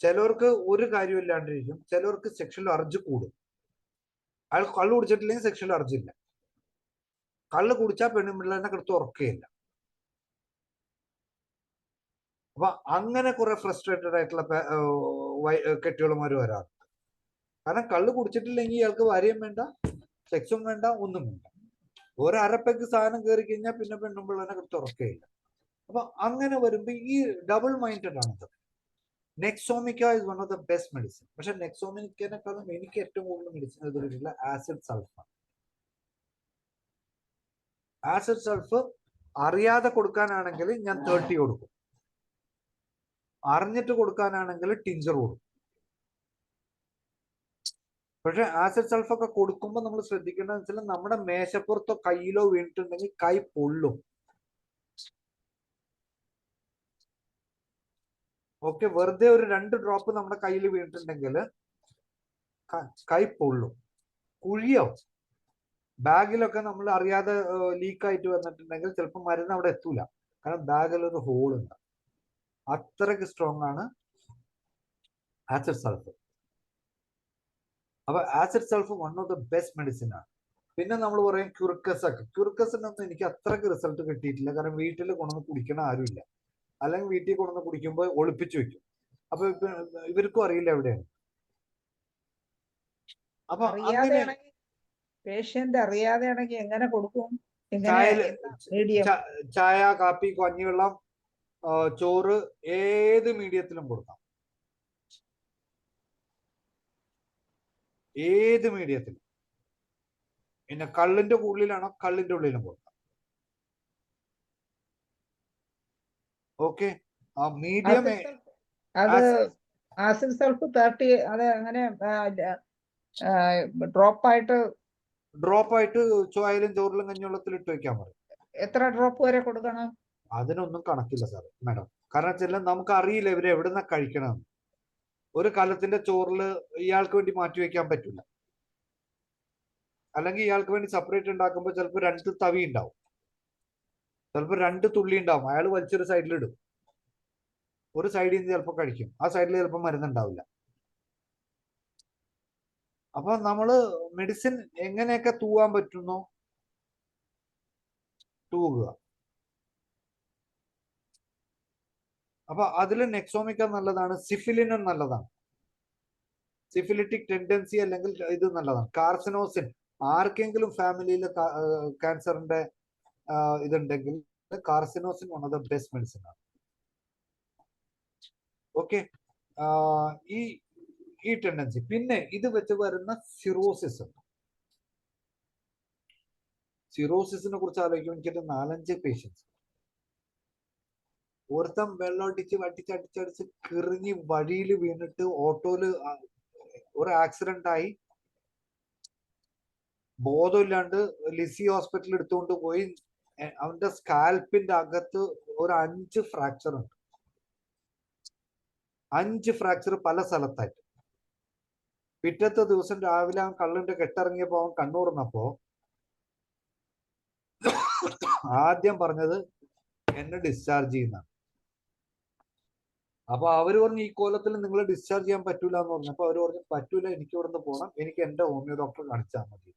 ചിലവർക്ക് ഒരു കാര്യമില്ലാണ്ടിരിക്കും, ചിലവർക്ക് സെക്ഷൽ അർജ് കൂടും. അയാൾ കള്ളു കുടിച്ചിട്ടില്ലെങ്കിൽ സെക്ഷൽ അർജില്ല. കള്ള് കുടിച്ചാൽ പെണ്ണുമ്പിള്ളേനെ കിടത്ത് ഉറക്കുകയില്ല. അപ്പൊ അങ്ങനെ കുറെ ഫ്രസ്ട്രേറ്റഡ് ആയിട്ടുള്ള കെട്ടിയോളമാര് വരാറുണ്ട്. കാരണം കള്ള് കുടിച്ചിട്ടില്ലെങ്കിൽ ഇയാൾക്ക് ഭാര്യയും വേണ്ട, സെക്സും വേണ്ട, ഒന്നും വേണ്ട. ഒരു അരപ്പയ്ക്ക് സാധനം കയറി കഴിഞ്ഞാൽ പിന്നെ പെണ്ണുമ്പിള്ളേനെ കിടത്ത് ഉറക്കുകയില്ല. അപ്പൊ അങ്ങനെ വരുമ്പോ ഈ ഡബിൾ മൈൻഡഡ് ആണ്. Nux vomica is one of the best medicine. പക്ഷെ നെക്സോമിക്കനെക്കാളും എനിക്ക് ഏറ്റവും കൂടുതൽ മെഡിസിൻ എതിരില്ല ആസിഡ് സൾഫ്. ആസിഡ് സൾഫ് അറിയാതെ കൊടുക്കാനാണെങ്കിൽ ഞാൻ 30 കൊടുക്കും, അറിഞ്ഞിട്ട് കൊടുക്കാനാണെങ്കിൽ ടിഞ്ചർ കൊടുക്കും. പക്ഷെ ആസിഡ് സൾഫ് ഒക്കെ കൊടുക്കുമ്പോൾ നമ്മൾ ശ്രദ്ധിക്കേണ്ടതെന്ന് വെച്ചാൽ നമ്മുടെ മേശപ്പുറത്തോ കയ്യിലോ വീണിട്ടുണ്ടെങ്കിൽ കൈ പൊള്ളും. ഓക്കെ, വെറുതെ ഒരു 2 ഡ്രോപ്പ് നമ്മുടെ കയ്യിൽ വീണിട്ടുണ്ടെങ്കിൽ കൈ പൊള്ളും, കുഴിയാവും. ബാഗിലൊക്കെ നമ്മൾ അറിയാതെ ലീക്കായിട്ട് വന്നിട്ടുണ്ടെങ്കിൽ ചിലപ്പോൾ മരുന്ന് അവിടെ എത്തൂല, കാരണം ബാഗിൽ ഒരു ഹോൾ ഉണ്ട്. അത്രയ്ക്ക് സ്ട്രോങ് ആണ് ആസിഡ് സൾഫ്. അപ്പൊ acid sulph one of the best medicine ആണ്. പിന്നെ നമ്മൾ പറയും ക്യുറിക്കസ് ഒക്കെ. ക്യുറിക്കസിനൊന്നും എനിക്ക് അത്രയ്ക്ക് റിസൾട്ട് കിട്ടിയിട്ടില്ല. കാരണം വീട്ടിൽ കൊണ്ടുവന്ന് കുടിക്കണ ആരുമില്ല. അല്ലെങ്കിൽ വീട്ടിൽ കൊണ്ടുവന്ന് കുടിക്കുമ്പോൾ ഒളിപ്പിച്ചു വെക്കും. അപ്പൊ ഇവർക്കും അറിയില്ല എവിടെയാണ്. അപ്പൊ അങ്ങനെ പേഷ്യന്റ് അറിയാതെയാണെങ്കിൽ എങ്ങനെ കൊടുക്കും? ചായ, കാപ്പി, കഞ്ഞിവെള്ളം, ചോറ് ഏത് മീഡിയത്തിലും കൊടുക്കാം. ഏത് മീഡിയത്തിലും. പിന്നെ കള്ളിന്റെ ഉള്ളിലാണോ കള്ളിന്റെ ഉള്ളിലും കൊടുക്കാം. ഓക്കെ. മീഡിയം ആസിഡ് സൾഫ് 30 അത് അങ്ങനെ ഡ്രോപ്പ് ആയിട്ട് ചോയിലും ചോറിലും കഞ്ഞിവെള്ളത്തിൽ ഇട്ട് വെക്കാൻ പറയും. എത്ര ഡ്രോപ്പ് വരെ കൊടുക്കണം? അതിനൊന്നും കണക്കില്ല സാർ മാഡം. കാരണം വെച്ചാൽ നമുക്ക് അറിയില്ല ഇവര് എവിടുന്ന കഴിക്കണമെന്ന്. ഒരു കലത്തിന്റെ ചോറിൽ ഇയാൾക്ക് വേണ്ടി മാറ്റി വെക്കാൻ പറ്റില്ല. അല്ലെങ്കിൽ ഇയാൾക്ക് വേണ്ടി സെപ്പറേറ്റ് ഉണ്ടാക്കുമ്പോൾ ചിലപ്പോൾ 2 തവി ഉണ്ടാവും, ചിലപ്പോൾ 2 തുള്ളി ഉണ്ടാവും. അയാൾ വലിച്ചൊരു സൈഡിലിടും. ഒരു സൈഡിൽ നിന്ന് ചിലപ്പോൾ കഴിക്കും, ആ സൈഡിൽ ചിലപ്പോൾ മരുന്നുണ്ടാവില്ല. അപ്പൊ നമ്മള് മെഡിസിൻ എങ്ങനെയൊക്കെ തൂവാൻ പറ്റുന്നോ തൂവുക. അപ്പൊ അതിൽ നെക്സോമിക്ക നല്ലതാണ്, സിഫിലിനും നല്ലതാണ്. സിഫിലിറ്റിക് ടെൻഡൻസി അല്ലെങ്കിൽ ഇത് നല്ലതാണ്. കാർസിനോസിൻ, ആർക്കെങ്കിലും ഫാമിലിയിൽ ക്യാൻസറിന്റെ ഇതുണ്ടെങ്കിൽ carcinosin one of the best medicine ആണ്. ഓക്കെ. ഈ ടെൻഡൻസി. പിന്നെ ഇത് വെച്ച് വരുന്ന സിറോസിസ്. സിറോസിസിനെ കുറിച്ച് ആലോചിക്കുമ്പോൾ എനിക്കൊരു 4-5 പേഷ്യൻസ്. ഒരുത്തം വെള്ളമൊട്ടിച്ച് അടിച്ചടിച്ച് കിറിഞ്ഞ് വഴിയിൽ വീണിട്ട് ഓട്ടോയില് ഒരു ആക്സിഡന്റ് ആയി, ബോധമില്ലാണ്ട് ലിസി ഹോസ്പിറ്റലിൽ എടുത്തുകൊണ്ട് പോയി. അവന്റെ സ്കാൽപ്പിന്റെ അകത്ത് ഒരു 5 ഫ്രാക്ചർ ഉണ്ട്. 5 ഫ്രാക്ചർ പല സ്ഥലത്തായിട്ട്. പിറ്റത്തെ ദിവസം രാവിലെ അവൻ കള്ളിന്റെ കെട്ടിറങ്ങിയപ്പോ അവൻ കണ്ണൂർന്നപ്പോ ആദ്യം പറഞ്ഞത് എന്നെ ഡിസ്ചാർജ് ചെയ്യുന്ന. അപ്പൊ അവര് പറഞ്ഞു ഈ കോലത്തിൽ നിങ്ങളെ ഡിസ്ചാർജ് ചെയ്യാൻ പറ്റൂല എന്ന് പറഞ്ഞപ്പോ അവര് പറഞ്ഞു പറ്റൂല, എനിക്ക് ഇവിടുന്ന് പോകണം, എനിക്ക് എന്റെ ഹോമിയോ ഡോക്ടറെ കാണിച്ചാൽ മതി.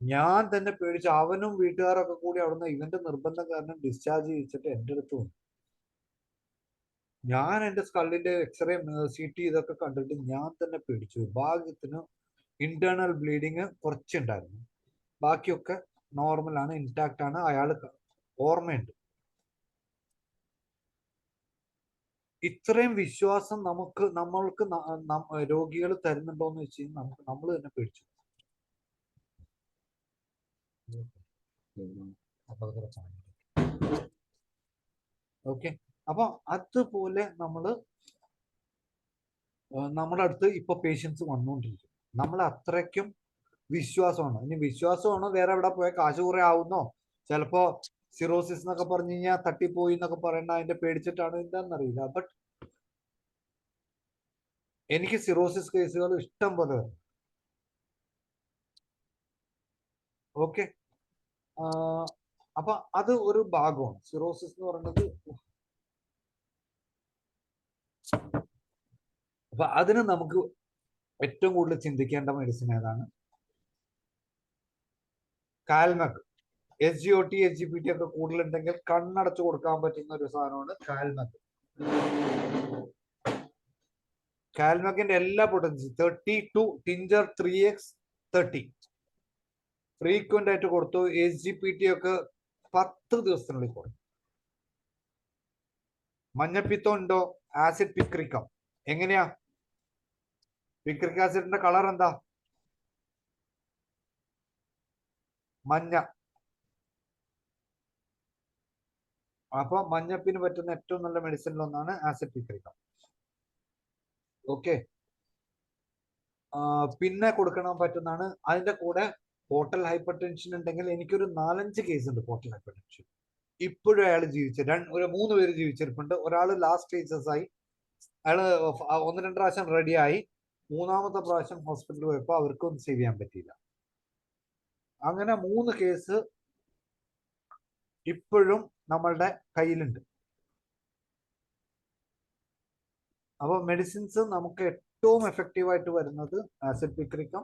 ഞാൻ തന്നെ പേടിച്ചു. അവനും വീട്ടുകാരൊക്കെ കൂടി അവിടുന്ന് ഇവന്റെ നിർബന്ധം കാരണം ഡിസ്ചാർജ് ചെയ്യിച്ചിട്ട് എന്റെ അടുത്ത് വന്നു. ഞാൻ എന്റെ സ്കള്ളിന്റെ എക്സ്റേ CT ഇതൊക്കെ കണ്ടിട്ട് ഞാൻ തന്നെ പേടിച്ചു. ഭാഗ്യത്തിന് ഇന്റേണൽ ബ്ലീഡിങ് കുറച്ചുണ്ടായിരുന്നു, ബാക്കിയൊക്കെ നോർമൽ ആണ്, ഇൻടാക്ട് ആണ്. അയാൾ ഓർമ്മയുണ്ട്. ഇത്രയും വിശ്വാസം നമ്മൾക്ക് രോഗികൾ തരുന്നുണ്ടോന്ന് വെച്ച് കഴിഞ്ഞാൽ നമ്മൾ തന്നെ പേടിച്ചു. ഓക്കെ. അപ്പൊ അതുപോലെ നമ്മുടെ അടുത്ത് ഇപ്പൊ പേഷ്യൻസ് വന്നുകൊണ്ടിരിക്കും. നമ്മൾ അത്രയ്ക്കും വിശ്വാസമാണ്. ഇനി വിശ്വാസമാണോ വേറെ എവിടെ പോയ കാശ് കുറെ ആവുന്നോ, ചിലപ്പോ സിറോസിസ് എന്നൊക്കെ പറഞ്ഞു കഴിഞ്ഞാൽ തട്ടിപ്പോയി എന്നൊക്കെ പറയണ അതിന്റെ പേടിച്ചിട്ടാണ് എന്താണെന്നറിയില്ല. ബട്ട് എനിക്ക് സിറോസിസ് കേസുകൾ ഇഷ്ടം പോലെ. ഓക്കെ. അപ്പൊ അത് ഒരു ഭാഗമാണ് സിറോസിസ് എന്ന് പറയുന്നത്. അപ്പൊ അതിന് നമുക്ക് ഏറ്റവും കൂടുതൽ ചിന്തിക്കേണ്ട മെഡിസിൻ ഏതാണ്? കാൽമക്. SGOT SGPT ഒക്കെ കൂടുതലുണ്ടെങ്കിൽ കണ്ണടച്ചു കൊടുക്കാൻ പറ്റുന്ന ഒരു സാധനമാണ് കാൽമക്. കാൽമക്കിന്റെ എല്ലാ പൊട്ടൻസി 32 ടിഞ്ചർ 3x 30 ഫ്രീക്വന്റ് ആയിട്ട് കൊടുത്തു. SGPT ഒക്കെ 10 ദിവസത്തിനുള്ളിൽ കുറയും. മഞ്ഞപ്പിത്തം ഉണ്ടോ? ആസിഡ് പിക്രിക്കം. എങ്ങനെയാ പിക്രിക് ആസിഡിന്റെ കളർ എന്താ? മഞ്ഞ. അപ്പൊ മഞ്ഞപ്പിന് പറ്റുന്ന ഏറ്റവും നല്ല മെഡിസിനിലൊന്നാണ് ആസിഡ് പിക്രിക്കം. ഓക്കെ. പിന്നെ കൊടുക്കണം പറ്റുന്നതാണ്. അതിന്റെ കൂടെ പോർട്ടൽ ഹൈപ്പർ ടെൻഷൻ ഉണ്ടെങ്കിൽ എനിക്കൊരു 4-5 കേസ് ഉണ്ട് പോർട്ടൽ ഹൈപ്പർ ടെൻഷൻ. ഇപ്പോഴും അയാൾ ജീവിച്ച 3 പേര് ജീവിച്ചിരിപ്പുണ്ട്. ഒരാൾ ലാസ്റ്റ് സ്റ്റേജസ് ആയി, അയാള് 1-2 പ്രാവശ്യം റെഡിയായി, 3-ാമത്തെ പ്രാവശ്യം ഹോസ്പിറ്റലിൽ പോയപ്പോ അവർക്കൊന്നും സേവ് ചെയ്യാൻ പറ്റിയില്ല. അങ്ങനെ 3 കേസ് ഇപ്പോഴും നമ്മളുടെ കയ്യിലുണ്ട്. അപ്പൊ മെഡിസിൻസ് നമുക്ക് ഏറ്റവും എഫക്റ്റീവ് ആയിട്ട് വരുന്നത് ആസിഡ് പിക്രിക്കം,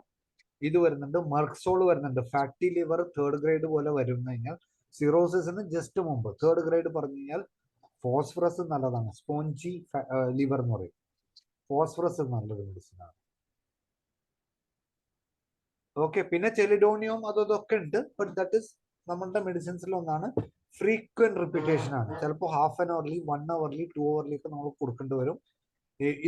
ഇത് വരുന്നുണ്ട്, മെർക്സോൾ വരുന്നുണ്ട്. ഫാറ്റി ലിവർ 3rd ഗ്രേഡ് പോലെ വരും കഴിഞ്ഞാൽ സിറോസിന് ജസ്റ്റ് മുമ്പ് 3rd ഗ്രേഡ് പറഞ്ഞു കഴിഞ്ഞാൽ ഫോസ്ഫറസ് നല്ലതാണ്. സ്പോഞ്ചി ലിവർ എന്ന് പറയും. ഫോസ്ഫറസ് നല്ലൊരു മെഡിസിൻ ആണ്. ഓക്കെ, പിന്നെ ചെലിഡോണിയം അതൊക്കെ ഉണ്ട്. ബട്ട് ദാറ്റ് ഇസ് നമ്മളുടെ മെഡിസിൻസിൽ ഒന്നാണ്. ഫ്രീക്വന്റ് റിപ്പീറ്റേഷൻ ആണ്. ചിലപ്പോൾ half an hourly, 1 hourly, 2 hourly ഒക്കെ നമ്മൾ കൊടുക്കേണ്ടി വരും.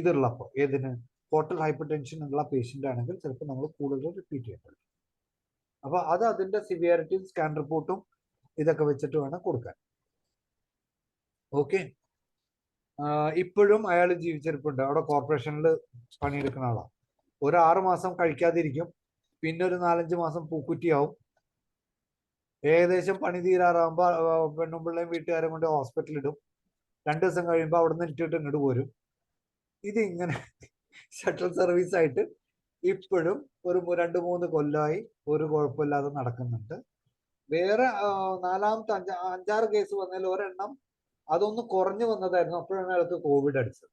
ഇതുള്ളപ്പോൾ ഏതിന് പോർട്ടൽ ഹൈപ്പർ ടെൻഷൻ ഉള്ള പേഷ്യന്റ് ആണെങ്കിൽ ചിലപ്പോൾ നമ്മൾ കൂടുതൽ റിപ്പീറ്റ് ചെയ്യേണ്ടി. അപ്പൊ അത് അതിന്റെ സിവിയറിറ്റിയും സ്കാൻ റിപ്പോർട്ടും ഇതൊക്കെ വെച്ചിട്ട് വേണം കൊടുക്കാൻ. ഓക്കെ, ഇപ്പോഴും അയാൾ ജീവിച്ചിരിപ്പുണ്ട്. അവിടെ കോർപ്പറേഷനിൽ പണിയെടുക്കുന്ന ആളാണ്. ഒരു 6 മാസം കഴിക്കാതിരിക്കും, പിന്നെ ഒരു 4-5 മാസം പൂക്കുറ്റിയാവും. ഏകദേശം പണി തീരാറാകുമ്പോൾ പെണ്ണും പിള്ളേയും വീട്ടുകാരെ കൊണ്ട് ഹോസ്പിറ്റലിൽ ഇടും. 2 ദിവസം കഴിയുമ്പോൾ അവിടെ നിന്ന് ഇട്ടിട്ട് ഇങ്ങോട്ട് പോരും. ഇത് ഇങ്ങനെ ഷട്ടിൽ സർവീസ് ആയിട്ട് ഇപ്പോഴും ഒരു 2-3 കൊല്ലമായി ഒരു കുഴപ്പമില്ലാതെ നടക്കുന്നുണ്ട്. വേറെ 4-ാമത്തെ 5-6 കേസ് വന്നതിൽ ഒരെണ്ണം അതൊന്ന് കുറഞ്ഞു വന്നതായിരുന്നു. അപ്പോഴാണ് അയാൾക്ക് കോവിഡ് അടിച്ചത്.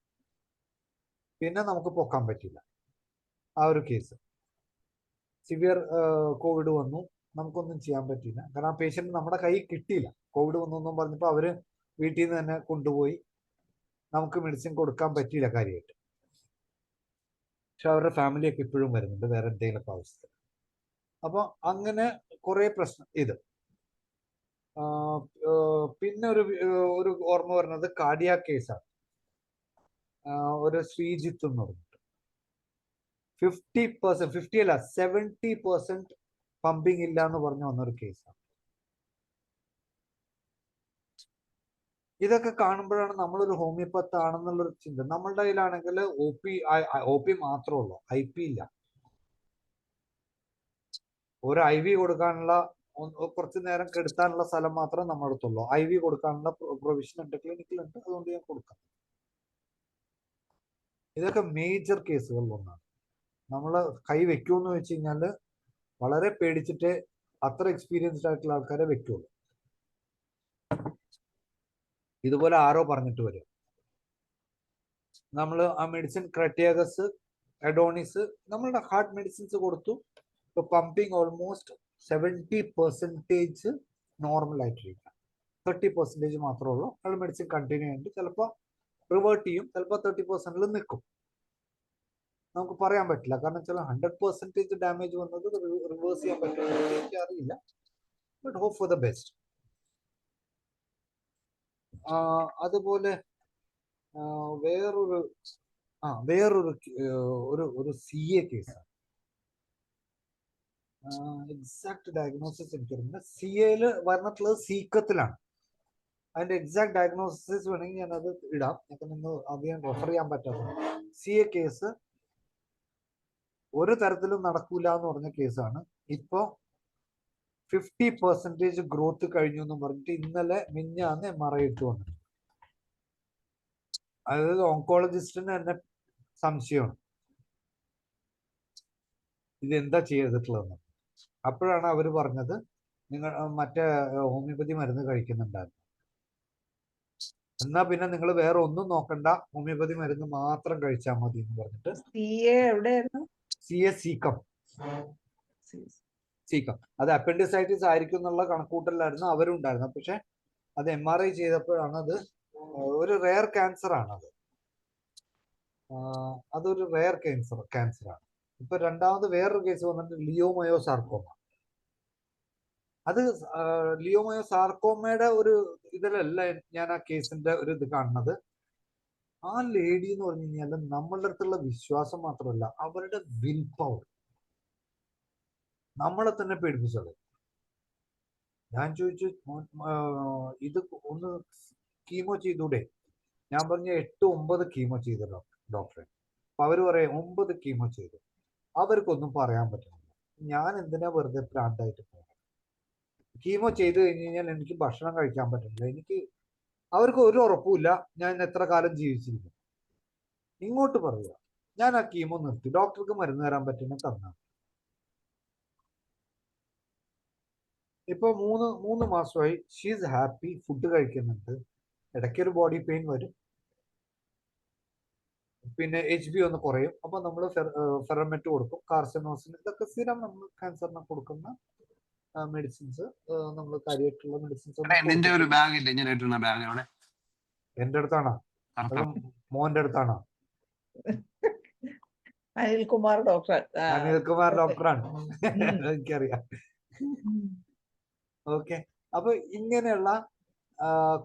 പിന്നെ നമുക്ക് പൊക്കാൻ പറ്റില്ല. ആ ഒരു കേസ് സിവിയർ കോവിഡ് വന്നു, നമുക്കൊന്നും ചെയ്യാൻ പറ്റില്ല. കാരണം ആ പേഷ്യന്റ് നമ്മുടെ കയ്യിൽ കിട്ടിയില്ല. കോവിഡ് വന്നു എന്നും പറഞ്ഞപ്പോൾ അവര് വീട്ടിൽ നിന്ന് തന്നെ കൊണ്ടുപോയി. നമുക്ക് മെഡിസിൻ കൊടുക്കാൻ പറ്റിയില്ല കാര്യമായിട്ട്. പക്ഷെ അവരുടെ ഫാമിലിയൊക്കെ ഇപ്പോഴും വരുന്നുണ്ട് വേറെ എന്തെങ്കിലുമൊക്കെ അവസ്ഥ. അപ്പൊ അങ്ങനെ കുറെ പ്രശ്നം. ഇത് പിന്നെ ഒരു ഓർമ്മ വരുന്നത് കാർഡിയാ കേസാണ്. ഒരു ശ്രീജിത്ത് എന്ന് പറഞ്ഞിട്ട് 50%, 50 അല്ല 70% പമ്പിങ് ഇല്ല എന്ന് പറഞ്ഞു വന്നൊരു കേസാണ്. ഇതൊക്കെ കാണുമ്പോഴാണ് നമ്മളൊരു ഹോമിയോപ്പത്ത് ആണെന്നുള്ളൊരു ചിന്ത. നമ്മളുടെ കയ്യിലാണെങ്കിൽ ഒ പി മാത്രമേ ഉള്ളൂ, IP ഇല്ല. ഒരു IV കൊടുക്കാനുള്ള കുറച്ച് നേരം കെടുത്താനുള്ള സ്ഥലം മാത്രമേ നമ്മുടെ അടുത്തുള്ളൂ. IV കൊടുക്കാനുള്ള പ്രൊവിഷൻ ഉണ്ട്, ക്ലിനിക്കിലുണ്ട്. അതുകൊണ്ട് ഞാൻ കൊടുക്കാം. ഇതൊക്കെ മേജർ കേസുകളിൽ ഒന്നാണ്. നമ്മൾ കൈ വെക്കുമെന്ന് വെച്ച് കഴിഞ്ഞാൽ വളരെ പേടിച്ചിട്ട് അത്ര എക്സ്പീരിയൻസ്ഡ് ആയിട്ടുള്ള ആൾക്കാരെ വെക്കുള്ളൂ. ഇതുപോലെ ആരോ പറഞ്ഞിട്ട് വരും. നമ്മൾ ആ മെഡിസിൻ ക്രറ്റിയാഗസ്, അഡോണിസ്, നമ്മളുടെ ഹാർട്ട് മെഡിസിൻസ് കൊടുത്തു. ഇപ്പൊ പമ്പിങ് ഓൾമോസ്റ്റ് 70% നോർമൽ ആയിട്ടിരിക്കാം. 30% മാത്രമേ ഉള്ളൂ അയാൾ മെഡിസിൻ കണ്ടിന്യൂ ചെയ്യുന്നുണ്ട്. ചിലപ്പോൾ റിവേർട്ട് ചെയ്യും, ചിലപ്പോൾ 30% നിൽക്കും. നമുക്ക് പറയാൻ പറ്റില്ല. കാരണം ചില 100% ഡാമേജ് വന്നത് റിവേഴ്സ് ചെയ്യാൻ പറ്റുമോ എനിക്ക് അറിയില്ല. But hope for the best. അതുപോലെ വേറൊരു ഒരു CA കേസാണ്. എക്സാക്ട് ഡയഗ്നോസിസ് എനിക്കറിയില്ല. CAയിൽ പറഞ്ഞിട്ടുള്ളത് സീക്കത്തിലാണ്. അതിന്റെ എക്സാക്ട് ഡയഗ്നോസിസ് വേണമെങ്കിൽ ഞാൻ അത് ഇടാം. നിങ്ങൾ അധികം റെഫർ ചെയ്യാൻ പറ്റാത്ത CA കേസ് ഒരു തരത്തിലും നടക്കൂല എന്ന് പറഞ്ഞ കേസാണ്. ഇപ്പോ 50% ഗ്രോത്ത് കഴിഞ്ഞു എന്ന് പറഞ്ഞിട്ട് ഇന്നലെ മിഞ്ഞാന്ന് MRI ഇട്ട് വന്നിട്ടുണ്ട്. അതായത് ഓങ്കോളജിസ്റ്റിന് തന്നെ സംശയമാണ് ഇതെന്താ ചെയ്തിട്ടുള്ളതെന്ന്. അപ്പോഴാണ് അവർ പറഞ്ഞത് നിങ്ങൾ മറ്റേ ഹോമിയോപ്പതി മരുന്ന് കഴിക്കുന്നുണ്ടായിരുന്നു. എന്നാ പിന്നെ നിങ്ങൾ വേറെ ഒന്നും നോക്കണ്ട, ഹോമിയോപ്പതി മരുന്ന് മാത്രം കഴിച്ചാൽ മതി എന്ന് പറഞ്ഞിട്ട്. CA സീക്കം അത് അപ്പൻഡിസൈറ്റിസ് ആയിരിക്കും എന്നുള്ള കണക്കൂട്ടലായിരുന്നു അവരുണ്ടായിരുന്നു. പക്ഷെ അത് MRI ചെയ്തപ്പോഴാണ് അത് ഒരു റെയർ ക്യാൻസർ ആണ്. അതൊരു റെയർ ക്യാൻസർ ആണ്. ഇപ്പൊ രണ്ടാമത് വേറൊരു കേസ് വന്നിട്ട് ലിയോമയോസാർക്കോമ. അത് ലിയോമയോസാർക്കോമയുടെ ഒരു ഇതിലല്ല ഞാൻ ആ കേസിന്റെ ഒരു ഇത് കാണുന്നത്. ആ ലേഡി എന്ന് പറഞ്ഞു കഴിഞ്ഞാൽ നമ്മളുടെ അടുത്തുള്ള വിശ്വാസം മാത്രമല്ല, അവരുടെ വിൽ പവർ നമ്മളെ തന്നെ പേടിപ്പിച്ചത്. ഞാൻ ചോദിച്ചു ഇത് ഒന്ന് കീമോ ചെയ്തൂടെ? ഞാൻ പറഞ്ഞ 8-9 കീമോ ചെയ്ത ഡോക്ടറെ. അപ്പൊ അവര് പറയാം 9 കീമോ ചെയ്തു. അവർക്കൊന്നും പറയാൻ പറ്റുന്നില്ല. ഞാൻ എന്തിനാ വെറുതെ പ്രാന്തായിട്ട് പോകുന്നത്? കീമോ ചെയ്ത് കഴിഞ്ഞ് കഴിഞ്ഞാൽ എനിക്ക് ഭക്ഷണം കഴിക്കാൻ പറ്റുന്നില്ല. അവർക്ക് ഒരു ഉറപ്പുമില്ല ഞാൻ എത്ര കാലം ജീവിച്ചിരിക്കും. ഇങ്ങോട്ട് പറയുക ഞാൻ ആ കീമോ നിർത്തി, ഡോക്ടർക്ക് മരുന്ന് തരാൻ പറ്റുന്ന തന്നാണ്. ഇപ്പൊ 3 മാസമായി ഷീസ് ഹാപ്പി, ഫുഡ് കഴിക്കുന്നുണ്ട്. ഇടയ്ക്കൊരു ബോഡി പെയിൻ വരും. പിന്നെ HB ഒന്ന് കുറയും. അപ്പൊ നമ്മൾ ഫെറമെറ്റ് കൊടുക്കും, കാർസിനോസിന്. ഇതൊക്കെ സ്ഥിരം നമ്മൾ ക്യാൻസറിന് കൊടുക്കുന്ന മെഡിസിൻസ്, നമ്മൾ കാര്യമായിട്ടുള്ള മെഡിസിൻസ് നിന്റെ ഒരു ബാഗ് ഇല്ല ഇങ്ങനെ ഇട്ടിരുന്ന ബാഗ് അവിടെ എന്റെ അടുത്താണോ? അത് മോന്റെ അടുത്താണോ? അനിൽകുമാർ ഡോക്ടർ. അനിൽകുമാർ ഡോക്ടറാണ്, എനിക്കറിയാം. ഓക്കെ, അപ്പൊ ഇങ്ങനെയുള്ള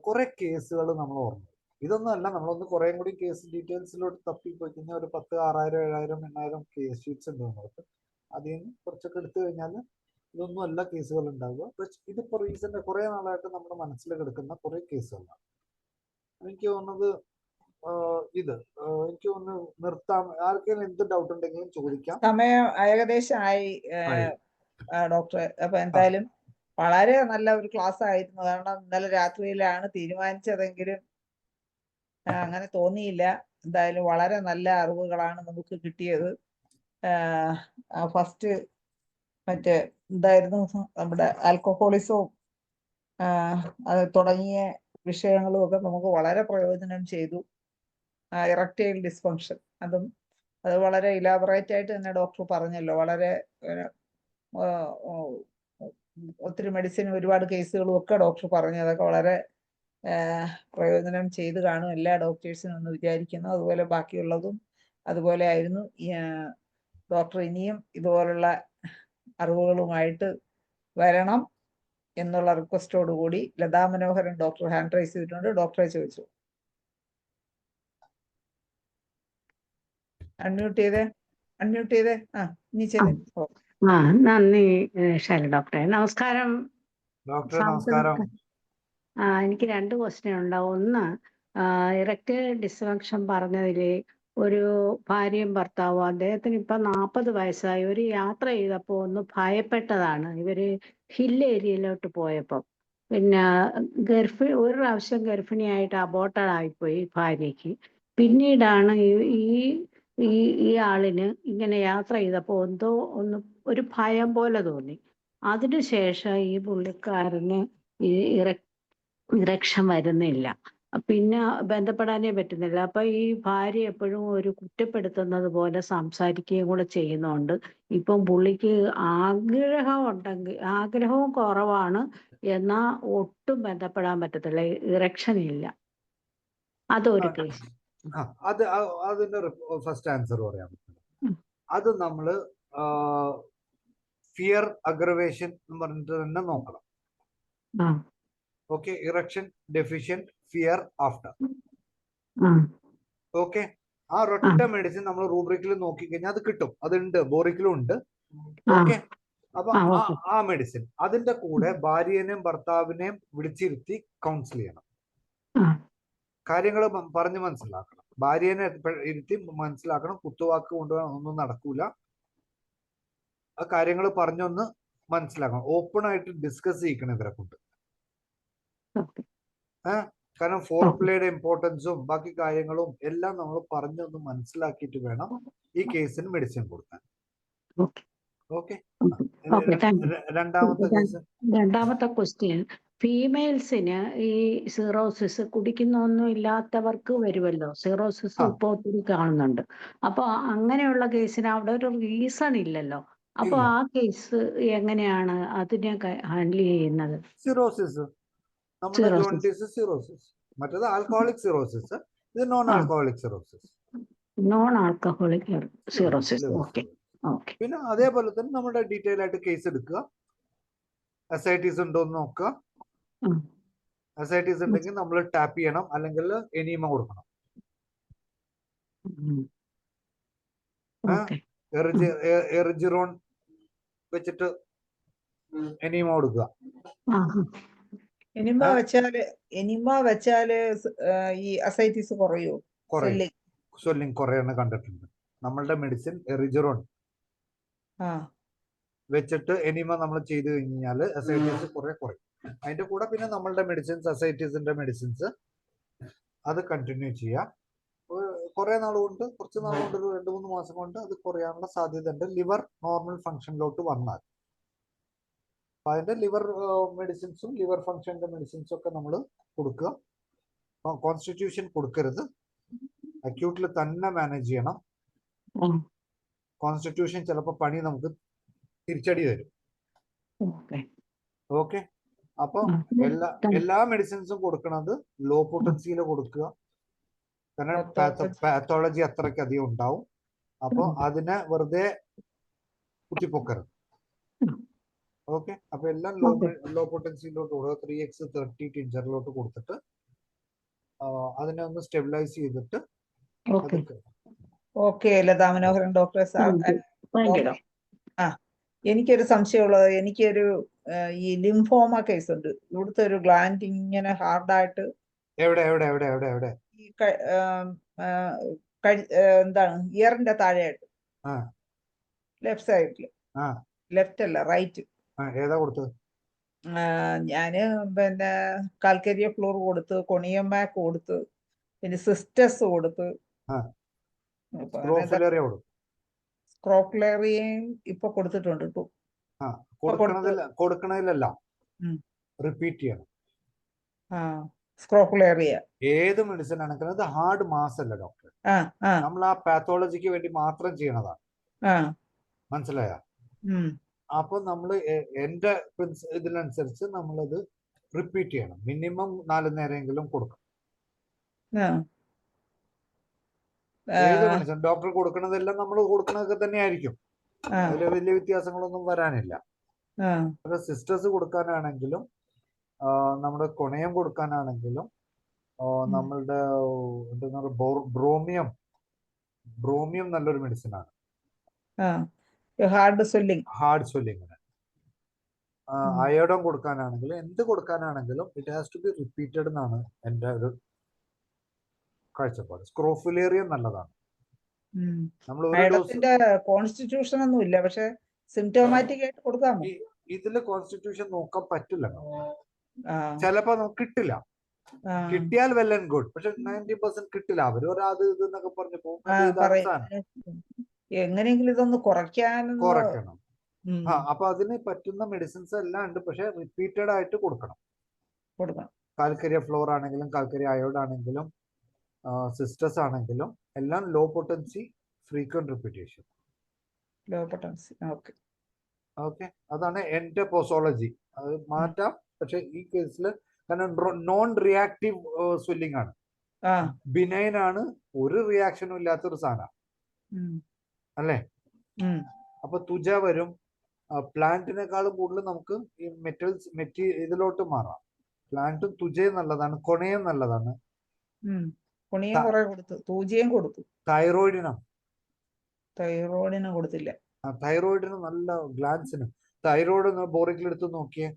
കുറെ കേസുകൾ നമ്മൾ ഓർമ്മ. ഇതൊന്നും അല്ല, നമ്മളൊന്ന് കുറേ കൂടി കേസ് ഡീറ്റെയിൽസിലോട്ട് തപ്പിപ്പോയി കഴിഞ്ഞാൽ ഒരു 10, 6000, 7000, 8000 കേസ് ഷീറ്റ്സ് ഉണ്ട് നമ്മൾക്ക്. അതിൽ നിന്ന് കുറച്ചൊക്കെ എടുത്തു കഴിഞ്ഞാൽ ഇതൊന്നും അല്ല കേസുകൾ ഉണ്ടാവുക. പക്ഷെ ഇതിപ്പോ റീസെന്റ് കുറെ നാളായിട്ട് നമ്മുടെ മനസ്സിൽ കിടക്കുന്ന കുറെ കേസുകളാണ്. എനിക്ക് തോന്നുന്നത് എനിക്ക് ഒന്ന് നിർത്താം. ആർക്കെങ്കിലും എന്ത് ഡൗട്ട് ഉണ്ടെങ്കിലും ചോദിക്കാം. സമയം ഏകദേശം ആയി ഡോക്ടറെ. അപ്പൊ എന്തായാലും വളരെ നല്ല ഒരു ക്ലാസ് ആയിരുന്നു. കാരണം ഇന്നലെ രാത്രിയിലാണ് തീരുമാനിച്ചതെങ്കിലും അങ്ങനെ തോന്നിയില്ല. എന്തായാലും വളരെ നല്ല അറിവുകളാണ് നമുക്ക് കിട്ടിയത്. ഫസ്റ്റ് മറ്റേ എന്തായിരുന്നു നമ്മുടെ ആൽക്കഹോളിസവും അത് തുടങ്ങിയ വിഷയങ്ങളും ഒക്കെ നമുക്ക് വളരെ പ്രയോജനം ചെയ്തു. ഇറക്ടൈൽ ഡിസ്ഫങ്ഷൻ അത് വളരെ ഇലാബറേറ്റ് ആയിട്ട് തന്നെ ഡോക്ടർ പറഞ്ഞല്ലോ. വളരെ ഒത്തിരി മെഡിസിൻ, ഒരുപാട് കേസുകളും ഒക്കെ ഡോക്ടർ പറഞ്ഞു. അതൊക്കെ വളരെ പ്രയോജനം ചെയ്ത് കാണും എല്ലാ ഡോക്ടേഴ്സിനും എന്ന് വിചാരിക്കുന്നു. അതുപോലെ ബാക്കിയുള്ളതും അതുപോലെ ആയിരുന്നു. ഡോക്ടർ ഇനിയും ഇതുപോലുള്ള അറിവുകളുമായിട്ട് വരണം എന്നുള്ള റിക്വസ്റ്റോടുകൂടി Lata Manoharan doctor hand raise ചെയ്തിട്ടുണ്ട്. ഡോക്ടറെ ചോദിച്ചു. അൺമ്യൂട്ട് ചെയ്തേ. ഇനി ചെയ്തേ. നന്ദി ശൈല ഡോക്ടറെ. നമസ്കാരം. ഡോക്ടർ നമസ്കാരം. എനിക്ക് 2 ക്വസ്റ്റ്യൻ ഉണ്ടാവും. ഒന്ന്, ഇറക്ടൈൽ ഡിസ്ഫങ്ഷൻ പറഞ്ഞതില് ഒരു ഭാര്യയും ഭർത്താവും, അദ്ദേഹത്തിന് ഇപ്പൊ 40 വയസ്സായി. ഒരു യാത്ര ചെയ്തപ്പോ ഒന്ന് ഭയപ്പെട്ടതാണ്. ഇവര് ഹിൽ ഏരിയയിലോട്ട് പോയപ്പോ പിന്നെ ഒരു പ്രാവശ്യം ഗർഭിണിയായിട്ട് അബോർട്ടഡ് ആയിപ്പോയി ഭാര്യയ്ക്ക്. പിന്നീടാണ് ഈ ആളിന് ഇങ്ങനെ യാത്ര ചെയ്തപ്പോ എന്തോ ഒരു ഭയം പോലെ തോന്നി. അതിനുശേഷം ഈ പുള്ളിക്കാരന് ഈ ഇറക്ഷൻ വരുന്നില്ല, പിന്നെ ബന്ധപ്പെടാനേ പറ്റുന്നില്ല. അപ്പൊ ഈ ഭാര്യ എപ്പോഴും ഒരു കുറ്റപ്പെടുത്തുന്നത് പോലെ സംസാരിക്കുകയും കൂടെ ചെയ്യുന്നുണ്ട്. ഇപ്പം പുള്ളിക്ക് ആഗ്രഹവും കുറവാണ്, എന്നാ ഒട്ടും ബന്ധപ്പെടാൻ പറ്റത്തില്ല, ഇറക്ഷൻ ഇല്ല. അതൊരു കേസ്. അതിന്റെ ഫസ്റ്റ് ആൻസർ പറയാൻ പറ്റില്ല. അത് നമ്മള് ഫിയർ അഗ്രവേഷൻ എന്ന് പറഞ്ഞിട്ട് തന്നെ നോക്കണം. Okay, erection deficient fear after. Okay, ആ ഒരൊറ്റ മെഡിസിൻ നമ്മൾ റൂബ്രിക്കിൽ നോക്കിക്കഴിഞ്ഞാൽ അത് കിട്ടും. അതുണ്ട്, ബോറിക്കിലും ഉണ്ട്. ഓക്കെ, അപ്പൊ ആ മെഡിസിൻ അതിന്റെ കൂടെ ഭാര്യനെയും ഭർത്താവിനെയും വിളിച്ചിരുത്തി കൗൺസിൽ ചെയ്യണം. കാര്യങ്ങൾ പറഞ്ഞ് മനസ്സിലാക്കണം. ഭാര്യനെ ഇരുത്തി മനസ്സിലാക്കണം. കുത്തുവാക്ക് കൊണ്ടുപോകാൻ ഒന്നും നടക്കൂല. ആ കാര്യങ്ങൾ പറഞ്ഞൊന്ന് മനസ്സിലാക്കണം. ഓപ്പൺ ആയിട്ട് ഡിസ്കസ് ചെയ്യിക്കണം ഇവരെ കൊണ്ട്. കാരണം ഫോർ പ്ലേയുടെ ഇമ്പോർട്ടൻസും ബാക്കി കാര്യങ്ങളും എല്ലാം നമ്മൾ പറഞ്ഞൊന്ന് മനസ്സിലാക്കിയിട്ട് വേണം ഈ കേസിന് മെഡിസിൻ കൊടുക്കാൻ. ഓക്കെ, രണ്ടാമത്തെ ക്വസ്റ്റ്യൻ, ഫീമെയിൽസിന് ഈ സിറോസിസ് കുടിക്കുന്നൊന്നും ഇല്ലാത്തവർക്ക് വരുമല്ലോ. സിറോസിസ് ഇപ്പൊ ഒത്തിരി കാണുന്നുണ്ട്. അപ്പൊ അങ്ങനെയുള്ള കേസിന് അവിടെ ഒരു റീസൺ ഇല്ലല്ലോ. അപ്പൊ ആ കേസ് എങ്ങനെയാണ് അതിനെ ഹാൻഡിൽ ചെയ്യുന്നത്? സിറോസിസ് നമ്മുടെ ജോണ്ടിസ് സിറോസിസ്, മറ്റേത് ആൽക്കഹോളിക് സിറോസിസ്, ഇത് നോൺ ആൽക്കഹോളിക് സിറോസിസ്. ഓക്കെ. പിന്നെ അതേപോലെ തന്നെ നമ്മുടെ ഡീറ്റെയിൽ ആയിട്ട് കേസ് എടുക്കുക. അസൈറ്റീസ് ഉണ്ടോ എന്ന് നോക്കുക. അസൈറ്റീസ് ഉണ്ടെങ്കിൽ നമ്മൾ ടാപ്പ് ചെയ്യണം, അല്ലെങ്കിൽ എനിമ കൊടുക്കണം. എറിജിറോൺ വെച്ചിട്ട് എനിമ കൊടുക്കുക. എനിമ വെച്ചാല് ഈ അസൈറ്റിസ് കുറയോ? സ്വെല്ലിംഗ് കുറയാണ് കണ്ടിട്ടുണ്ട്. നമ്മളുടെ മെഡിസിൻ എറിജിറോൺ വെച്ചിട്ട് എനിമ നമ്മൾ ചെയ്ത് കഴിഞ്ഞാൽ അസൈറ്റീസ് കുറയും. അതിന്റെ കൂടെ പിന്നെ നമ്മളുടെ മെഡിസിൻസ്, അസൈറ്റീസിന്റെ മെഡിസിൻസ് അത് കണ്ടിന്യൂ ചെയ്യാം. കുറെ നാളുകൊണ്ട്, കുറച്ച് നാളുകൊണ്ട്, ഒരു 2-3 മാസം കൊണ്ട് അത് കുറയാനുള്ള സാധ്യത ഉണ്ട്, ലിവർ നോർമൽ ഫംഗ്ഷനിലോട്ട് വന്നാൽ. അപ്പൊ അതിന്റെ ലിവർ മെഡിസിൻസും ലിവർ ഫംഗ്ഷന്റെ മെഡിസിൻസും ഒക്കെ നമ്മൾ കൊടുക്കുക. കോൺസ്റ്റിറ്റ്യൂഷൻ കൊടുക്കരുത്. അക്യൂട്ടിൽ തന്നെ മാനേജ് ചെയ്യണം. ഉം. കോൺസ്റ്റിറ്റ്യൂഷൻ ചിലപ്പോൾ പണി നമുക്ക് തിരിച്ചടി തരും. ഓക്കെ. ഓക്കെ, അപ്പൊ ആ, എല്ലാ മെഡിസിൻസും കൊടുക്കണത് ലോ പൊട്ടൻസിയിൽ കൊടുക്കുക. കാരണം Pathology. പാത്തോളജി അത്രയ്ക്ക് അധികം ഉണ്ടാവും. അപ്പൊ അതിനെ വെറുതെ കുത്തിപ്പൊക്കരുത്. ഓക്കെ, അപ്പൊ എല്ലാം ലോ പൊട്ടൻസിയിലോട്ട് കൊടുക്കുക. 3x 30 ടിഞ്ചറിലോട്ട് കൊടുത്തിട്ട് അതിനെ ഒന്ന് സ്റ്റെബിലൈസ് ചെയ്തിട്ട് okay. Okay Latha Manoharan doctor. Thank you. ആ, എനിക്കൊരു സംശയമുള്ളത്, എനിക്കൊരു ഈ ലിംഫോമ കേസ് ഉണ്ട്. ഇവിടുത്തെ ഒരു ഗ്ലാൻഡ് ഇങ്ങനെ ഹാർഡായിട്ട് എവിടെ എവിടെ എവിടെ എവിടെ എവിടെ ഈ എന്താണ് ഇയറിന്റെ താഴെയായിട്ട് ആ ലെഫ്റ്റ് സൈഡില്, ആ ലെഫ്റ്റ് അല്ല റൈറ്റ്. ഏതാ കൊടുത്തത്? ഞാന് പിന്നെ കാൽക്കരിയ ഫ്ലോർ കൊടുത്ത്, കൊണിയമാക്ക് കൊടുത്ത്, പിന്നെ സിസ്റ്റസ് കൊടുത്ത്, സ്ക്രോഫിലേറിയ കൊടുക്കും. സ്ക്രോഫ്ലേറിയയും ഇപ്പൊ കൊടുത്തിട്ടുണ്ട് കേട്ടോ. കൊടുക്കണതിലല്ല, റിപ്പീറ്റ് ചെയ്യണം. സ്ക്രോഫ്ലേറിയ ഏത് മെഡിസിൻ ആണെങ്കിലും അത് ഹാർഡ് മാസ് അല്ല ഡോക്ടർ. നമ്മൾ ആ പാത്തോളജിക്ക് വേണ്ടി മാത്രം ചെയ്യണതാണ്. മനസ്സിലായ? അപ്പൊ നമ്മൾ എന്റെ ഇതിനനുസരിച്ച് നമ്മളത് റിപ്പീറ്റ് ചെയ്യണം. മിനിമം 4 നേരമെങ്കിലും കൊടുക്കണം. ഏത് മെഡിസിൻ ഡോക്ടർ കൊടുക്കണതെല്ലാം നമ്മൾ കൊടുക്കണതൊക്കെ തന്നെ ആയിരിക്കും. അതിൽ വലിയ വ്യത്യാസങ്ങളൊന്നും വരാനില്ല. സിസ്റ്റേഴ്സ് കൊടുക്കാനാണെങ്കിലും നമ്മുടെ കൊണയം കൊടുക്കാനാണെങ്കിലും നമ്മളുടെ എന്താ ബ്രോമിയം നല്ലൊരു മെഡിസിൻ ആണ്. ഹാർഡ് സ്വെല്ലിങ്ങിന്. അയോഡോൺ കൊടുക്കാനാണെങ്കിലും എന്ത് കൊടുക്കാനാണെങ്കിലും it has to be repeated എന്നാണ് എൻ്റെ ഒരു കാഴ്ചപ്പാട്. സ്ക്രോഫുലേറിയം നല്ലതാണ്. കോൺസ്റ്റിറ്റ്യൂഷൻ ഒന്നും ഇല്ല, പക്ഷെ സിംറ്റോമാറ്റിക് ആയിട്ട് കൊടുക്കാമോ? ഇതില് കോൺസ്റ്റിറ്റ്യൂഷൻ നോക്കാൻ പറ്റില്ല. ചിലപ്പോ നമുക്ക് കിട്ടില്ല. കിട്ടിയാൽ വെൽ ആൻഡ് ഗുഡ്. പക്ഷെ 90% കിട്ടില്ല. അവര് അത് ഇതെന്നൊക്കെ പറഞ്ഞു പോകും. എങ്ങനെയെങ്കിലും ഇതൊന്ന് കുറയ്ക്കണം. അപ്പൊ അതിന് പറ്റുന്ന മെഡിസിൻസ് എല്ലാം ഉണ്ട്. പക്ഷെ റിപ്പീറ്റഡ് ആയിട്ട് കൊടുക്കണം. കാൽക്കരിയ ഫ്ലോർ ആണെങ്കിലും കാൽക്കരിയ അയോഡ് ആണെങ്കിലും സിസ്റ്റേഴ്സ് ആണെങ്കിലും എല്ലാം low potency frequent repetition. Okay, അതാണ് എന്റെ പോസോളജി. അത് മാറ്റാം. പക്ഷെ ഈ കേസിൽ കാരണം നോൺ റിയാക്റ്റീവ് സ്വെല്ലിംഗ് ആണ്, ബിനൈൻ ആണ്, ഒരു റിയാക്ഷനും ഇല്ലാത്തൊരു സാധനം അല്ലേ. അപ്പൊ തുജ വരും. പ്ലാന്റിനേക്കാളും കൂടുതൽ നമുക്ക് ഈ ഇതിലോട്ട് മാറാം. പ്ലാന്റും തുജയും നല്ലതാണ്, കൊണയും നല്ലതാണ്. തൈറോയിഡിനും കൊടുത്തില്ല. തൈറോയിഡിന് നല്ല ഗ്ലാൻസിന്. തൈറോയിഡ് ബോറിക്കിൽ എടുത്ത് നോക്കിയേ,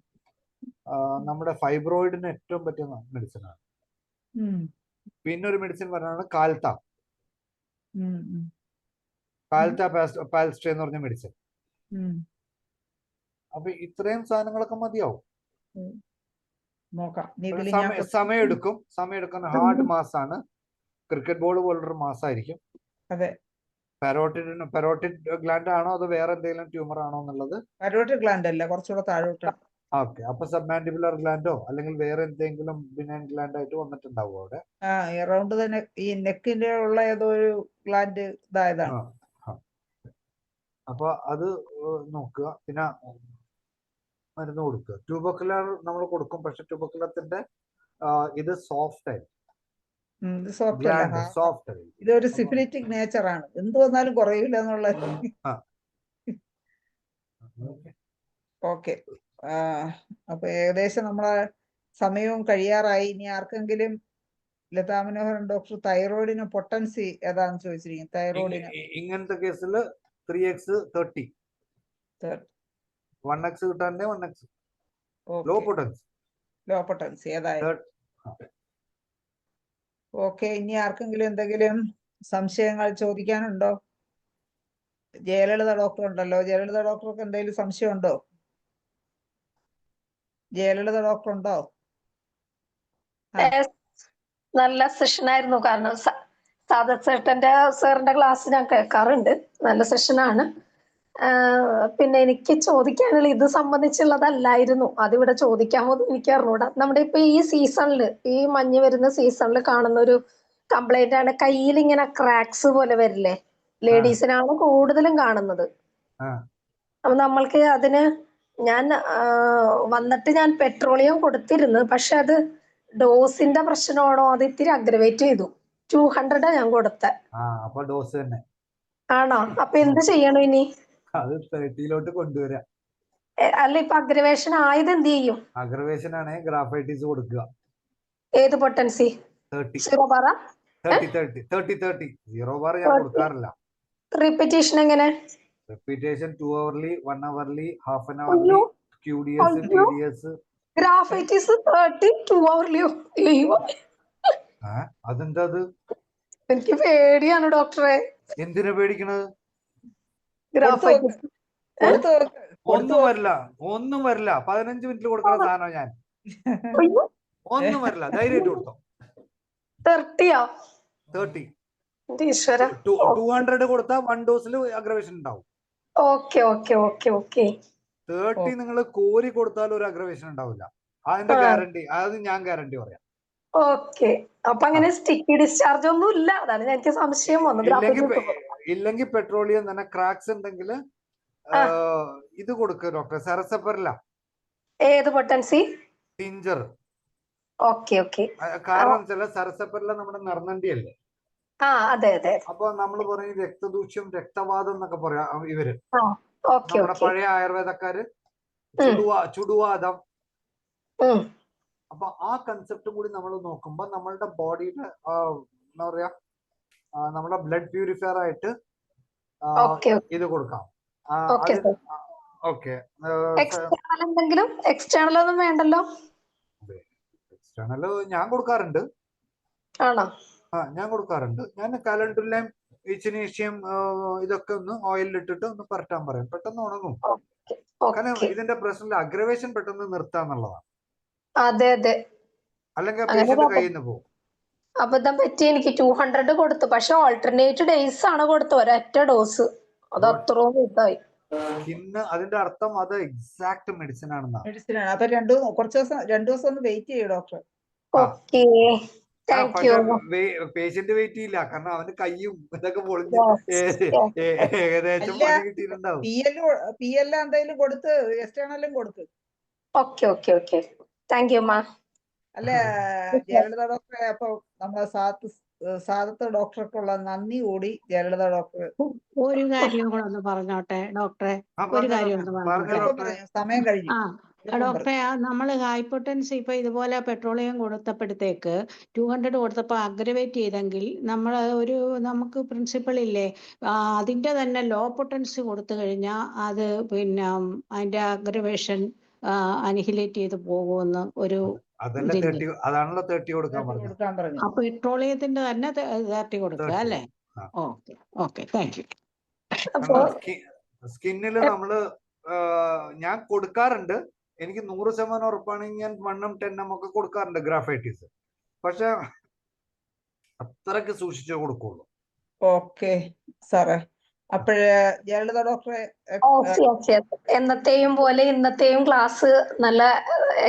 നമ്മുടെ ഫൈബ്രോയിഡിന് ഏറ്റവും പറ്റിയ മെഡിസിൻ ആണ്. പിന്നെ ഒരു മെഡിസിൻ പറഞ്ഞാണ് കാൽത്ത പാൽസ്ട്രേ എന്ന് പറഞ്ഞ മെഡിസിൻ. അപ്പൊ ഇത്രയും സാധനങ്ങളൊക്കെ മതിയാവും. സമയം എടുക്കും. ഹാർഡ് മാസ് ആണ്. ക്രിക്കറ്റ് ബോൾ പോലൊരു മാസായിരിക്കും. പെരോട്ടിഡ് ഗ്ലാൻഡ് ആണോ അതോ വേറെ എന്തെങ്കിലും ട്യൂമർ ആണോ എന്നുള്ളത്? പെരോട്ടിഡ് ഗ്ലാൻഡ് അല്ല, കുറച്ചുകൂടെ താഴോട്ടാണ്. ഓക്കെ, അപ്പൊ സബ്മാൻഡിബുലർ ഗ്ലാൻഡോ അല്ലെങ്കിൽ വേറെ എന്തെങ്കിലും ബിനൈൻ ഗ്ലാൻഡ് ആയിട്ട് വന്നിട്ടുണ്ടാവും അവിടെ. അറൗണ്ട് തന്നെ ഈ നെക്കിന്റെ ഉള്ള ഏതോ ഒരു ഗ്ലാൻഡ് ഇതായതാണ്. അപ്പൊ അത് നോക്കുക. പിന്നെ മരുന്ന് കൊടുക്കുക. ട്യൂബർക്കുലർ നമ്മൾ കൊടുക്കും. പക്ഷെ ട്യൂബർക്കുലത്തിന്റെ ഇത് സോഫ്റ്റ് ആയിരിക്കും. ഇതൊരു സിഫിലിറ്റിക് നേച്ചർ ആണ്. എന്ത് വന്നാലും കുറയില്ല എന്നുള്ളത്. ഓക്കെ, അപ്പൊ ഏകദേശം നമ്മളെ സമയവും കഴിയാറായി. ഇനി ആർക്കെങ്കിലും ലതാ മനോഹരൻ ഡോക്ടർ തൈറോയിഡിന് പൊട്ടൻസി ഏതാണെന്ന് ചോദിച്ചിരിക്കും. തൈറോയിഡിന് ഇങ്ങനത്തെ കേസിൽ 3x 30 1x കിട്ടാൻ്റെ 1x ലോ പൊട്ടൻസി ഏതായാലും. ഓക്കെ, ഇനി ആർക്കെങ്കിലും എന്തെങ്കിലും സംശയങ്ങൾ ചോദിക്കാനുണ്ടോ? ജയലളിത ഡോക്ടർ ഉണ്ടല്ലോ. ജയലളിത ഡോക്ടർക്ക് എന്തെങ്കിലും സംശയം ഉണ്ടോ? ജയലളിത ഡോക്ടർ ഉണ്ടോ? നല്ല സെഷനായിരുന്നു. കാരണം സാറിന്റെ ക്ലാസ് ഞാൻ കേൾക്കാറുണ്ട്. നല്ല സെഷനാണ്. പിന്നെ എനിക്ക് ചോദിക്കാനുള്ള ഇത് സംബന്ധിച്ചുള്ളതല്ലായിരുന്നു. അതിവിടെ ചോദിക്കാമോ എന്ന് എനിക്ക് അറിഞ്ഞൂടാ. നമ്മുടെ ഇപ്പൊ ഈ സീസണില്, ഈ മഞ്ഞ് വരുന്ന സീസണിൽ കാണുന്ന ഒരു കംപ്ലൈന്റ് ആണ്. കയ്യിൽ ഇങ്ങനെ ക്രാക്സ് പോലെ വരില്ലേ, ലേഡീസിനാണ് കൂടുതലും കാണുന്നത്. ആ. അപ്പൊ നമ്മൾക്ക് അതിന് ഞാൻ വന്നിട്ട് ഞാൻ പെട്രോളിയം കൊടുത്തിരുന്നു, പക്ഷെ അത് ഡോസിന്റെ പ്രശ്നമാണോ അത് ഇത്തിരി അഗ്രവേറ്റ് ചെയ്തു. 200 ഞാൻ കൊടുത്ത. അപ്പൊ ഡോസ് തന്നെ ആണോ? അപ്പൊ എന്ത് ചെയ്യണം ഇനി? അത് 30 കൊണ്ടുവരാം. അല്ല, ഇപ്പൊ അഗ്രവേഷൻ ആയത് എന്ത് ചെയ്യും? അഗ്രവേഷൻ ആണ് ഗ്രാഫൈറ്റിസ് കൊടുക്കുക. ഏത് പൊട്ടൻസി? 30 0 ബാർ? 30 0 ബാർ ഞാൻ കൊടുക്കാറില്ല. റിപ്പീറ്റേഷൻ എങ്ങനെ? Repetition 2 hourly, 1 hourly, half an hourly, QDS, TDS. ഗ്രാഫൈറ്റിസ് 30 2 hourly? അതെന്താ അത്? എനിക്ക് പേടിയാണ് ഡോക്ടറെ. എന്തിനാ പേടിക്കണത്? ഗ്രാഫൈറ്റിസ് ഒന്നും വരില്ല 15 മിനിറ്റിൽ കൊടുക്കുന്ന സാധനം ഞാൻ. ഒന്നും വരില്ല, ധൈര്യമായിട്ട് കൊടുത്തോ. 30 200 കൊടുത്താൽ 1 ഡോസിൽ അഗ്രവേഷൻ ഉണ്ടാവും. 30 നിങ്ങൾ കോരി കൊടുത്താൽ ഒരു അഗ്രവേഷൻ ഉണ്ടാവില്ല. അതിന്റെ ഗ്യാരണ്ടി, അത് ഞാൻ ഗ്യാരണ്ടി പറയാം. ഓക്കെ. അപ്പൊ അങ്ങനെ സ്റ്റിക്കി ഡിസ്ചാർജ് ഒന്നും ഇല്ല, അതാണ് എനിക്ക് സംശയം വന്നത്. ഇല്ലെങ്കിൽ പെട്രോളിയം തന്നെ ക്രാക്സ് ഉണ്ടെങ്കിൽ ഇത് കൊടുക്കുക ഡോക്ടർ, സെറസെപ്പറില്ല. ഏത് പൊട്ടൻസി? ടിഞ്ചർ. ഓക്കെ. കാരണം ചില സെറസെപ്പറില നമ്മുടെ നർന്നണ്ടി അല്ലേ. അതെ. അപ്പൊ നമ്മൾ പറയും രക്തദൂഷ്യം, രക്തവാദം എന്നൊക്കെ പറയാം ഇവര്. ഓക്കെ. നമ്മുടെ പഴയ ആയുർവേദക്കാര് ചുടുവാദം. അപ്പൊ ആ കൺസെപ്റ്റും കൂടി നമ്മൾ നോക്കുമ്പോ നമ്മളുടെ ബോഡിയുടെ എന്താ പറയാ, നമ്മുടെ ബ്ലഡ് പ്യൂരിഫയർ ആയിട്ട് ഇത് കൊടുക്കാം. ഓക്കെ. എക്സ്റ്റേണൽ ഒന്നും വേണ്ടല്ലോ? എക്സ്റ്റേണൽ ഞാൻ കൊടുക്കാറുണ്ട്. ആണോ? ഞാൻ കൊടുക്കാറുണ്ട്. ഞാൻ കാലൻഡുലൈം, ഇച്ചിനീഷ്യം ഇതൊക്കെ ഒന്ന് ഓയിലിൽ ഇട്ടിട്ട് ഒന്ന് പരട്ടാൻ പറയും, പെട്ടെന്ന് ഉണങ്ങും. കാരണം ഇതിന്റെ പ്രശ്നം അഗ്രവേഷൻ പെട്ടെന്ന് നിർത്താന്നുള്ളതാണ്. അതെ. അല്ലെങ്കിൽ പേഷ്യന്റ് കയ്യിൽ നിന്ന് പോകും. അബദ്ധം പറ്റി. എനിക്ക് 200 കൊടുത്തു, പക്ഷെ ഓൾട്ടർനേറ്റ് ഡേയ്സ് ആണ് കൊടുത്തത്, ഒരൊറ്റ ഡോസ്. അത് അത്രയും ഇതായി. അതിന്റെ അർത്ഥം അത് എക്സാക്ട് മെഡിസിൻ ആണെന്നാണ്. മെഡിസിനാണ്. അപ്പൊ 2 ദിവസം ഒന്ന് വെയിറ്റ് ചെയ്യും doctor. Okay, thank you. Patient wait ചെയ്യില്ല, കാരണം അവന് കയ്യും ഇതൊക്കെ പൊളിഞ്ഞ് ഏകദേശം പണി കിട്ടിയിട്ടുണ്ടാവും. PL എന്തെങ്കിലും കൊടുത്ത് എക്സ്റ്റേണലും കൊടുക്ക്. ഓക്കെ. താങ്ക് യു മാ. അല്ല ജയലളിത ഡോക്ടറെ, അപ്പൊ നമ്മുടെ സാദത്ത് ഡോക്ടർക്കുള്ള നന്ദി കൂടി ജയലളിത ഡോക്ടർ ഒരു കാര്യം കൂടെ ഒന്ന് പറഞ്ഞോട്ടെ ഡോക്ടറെ, ഒരു കാര്യം ഒന്ന് പറഞ്ഞോട്ടെ. സമയം കഴിഞ്ഞു. ഡോക്ടറെ, നമ്മൾ ഹൈപ്പോട്ടൻസി ഇപ്പൊ ഇതുപോലെ പെട്രോളിയം കൊടുത്തപ്പോഴത്തേക്ക് 200 കൊടുത്തപ്പോ അഗ്രവേറ്റ് ചെയ്തെങ്കിൽ നമുക്ക് പ്രിൻസിപ്പൾ ഇല്ലേ, അതിന്റെ തന്നെ ലോ പൊട്ടൻസി കൊടുത്തു കഴിഞ്ഞാൽ അത് പിന്നെ അതിന്റെ അഗ്രവേഷൻ അനിഹിലേറ്റ് ചെയ്ത് പോകുമെന്ന് ഒരു അതാണല്ലോ 30 കൊടുക്കാൻ പറഞ്ഞു. അപ്പൊ പെട്രോളിയത്തിന്റെ തന്നെ 30 കൊടുക്കുക അല്ലേ? Okay thank U. സ്കിന്നില് നമ്മള് ഞാൻ കൊടുക്കാറുണ്ട്. എനിക്ക് 100% ഉറപ്പാണെങ്കിൽ ഞാൻ 1M 10M ഒക്കെ കൊടുക്കാറുണ്ട് ഗ്രാഫൈറ്റിസ്. പക്ഷെ അത്രക്ക് സൂക്ഷിച്ചേ കൊടുക്കുള്ളൂ. ഓക്കെ സാറേ. അപ്പോഴേ ജയലളിത ഡോക്ടറെ, എന്നത്തെയും പോലെ ഇന്നത്തെയും ക്ലാസ് നല്ല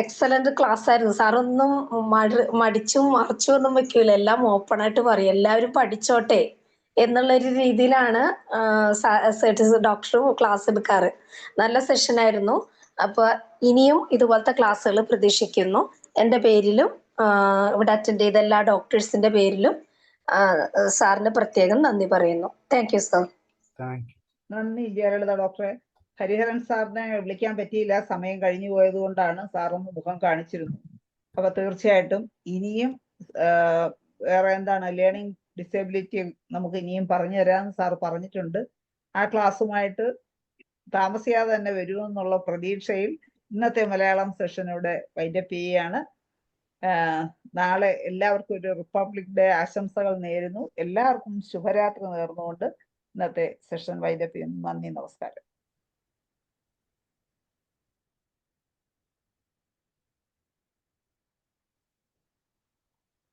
എക്സലന്റ് ക്ലാസ് ആയിരുന്നു. സാറൊന്നും മടിച്ചും മറിച്ചും ഒന്നും വെക്കൂല, എല്ലാം ഓപ്പൺ ആയിട്ട് പറയും, എല്ലാവരും പഠിച്ചോട്ടെ എന്നുള്ളൊരു രീതിയിലാണ് ഡോക്ടറും ക്ലാസ് എടുക്കാറ്. നല്ല സെഷൻ ആയിരുന്നു. അപ്പൊ ഇനിയും ഇതുപോലത്തെ ക്ലാസ്സുകൾ പ്രതീക്ഷിക്കുന്നു. എൻ്റെ പേരിലും ഇവിടെ അറ്റൻഡ് ചെയ്ത എല്ലാ ഡോക്ടേഴ്സിന്റെ പേരിലും സാറിന് പ്രത്യേകം നന്ദി പറയുന്നു. Thank you sir. നന്ദി ജയലളിത ഡോക്ടറെ. ഹരിഹരൻ സാറിനെ വിളിക്കാൻ പറ്റിയില്ല, സമയം കഴിഞ്ഞു പോയത് കൊണ്ടാണ്. സാറൊന്ന് മുഖം കാണിച്ചിരുന്നു. അപ്പൊ തീർച്ചയായിട്ടും ഇനിയും വേറെ എന്താണ് ലേണിംഗ് ഡിസേബിലിറ്റി നമുക്ക് ഇനിയും പറഞ്ഞു തരാമെന്ന് സാർ പറഞ്ഞിട്ടുണ്ട്. ആ ക്ലാസ്സുമായിട്ട് താമസിയാതെ തന്നെ വരുമെന്നുള്ള പ്രതീക്ഷയിൽ ഇന്നത്തെ മലയാളം സെഷൻ ഇവിടെ വൈൻഡപ്പ് ചെയ്യുകയാണ്. നാളെ എല്ലാവർക്കും ഒരു റിപ്പബ്ലിക് ഡേ ആശംസകൾ നേരുന്നു. എല്ലാവർക്കും ശുഭരാത്രി നേർന്നുകൊണ്ട് ഇന്നത്തെ സെഷൻ വൈൻഡപ്പ് ചെയ്യുന്നു. നന്ദി, നമസ്കാരം.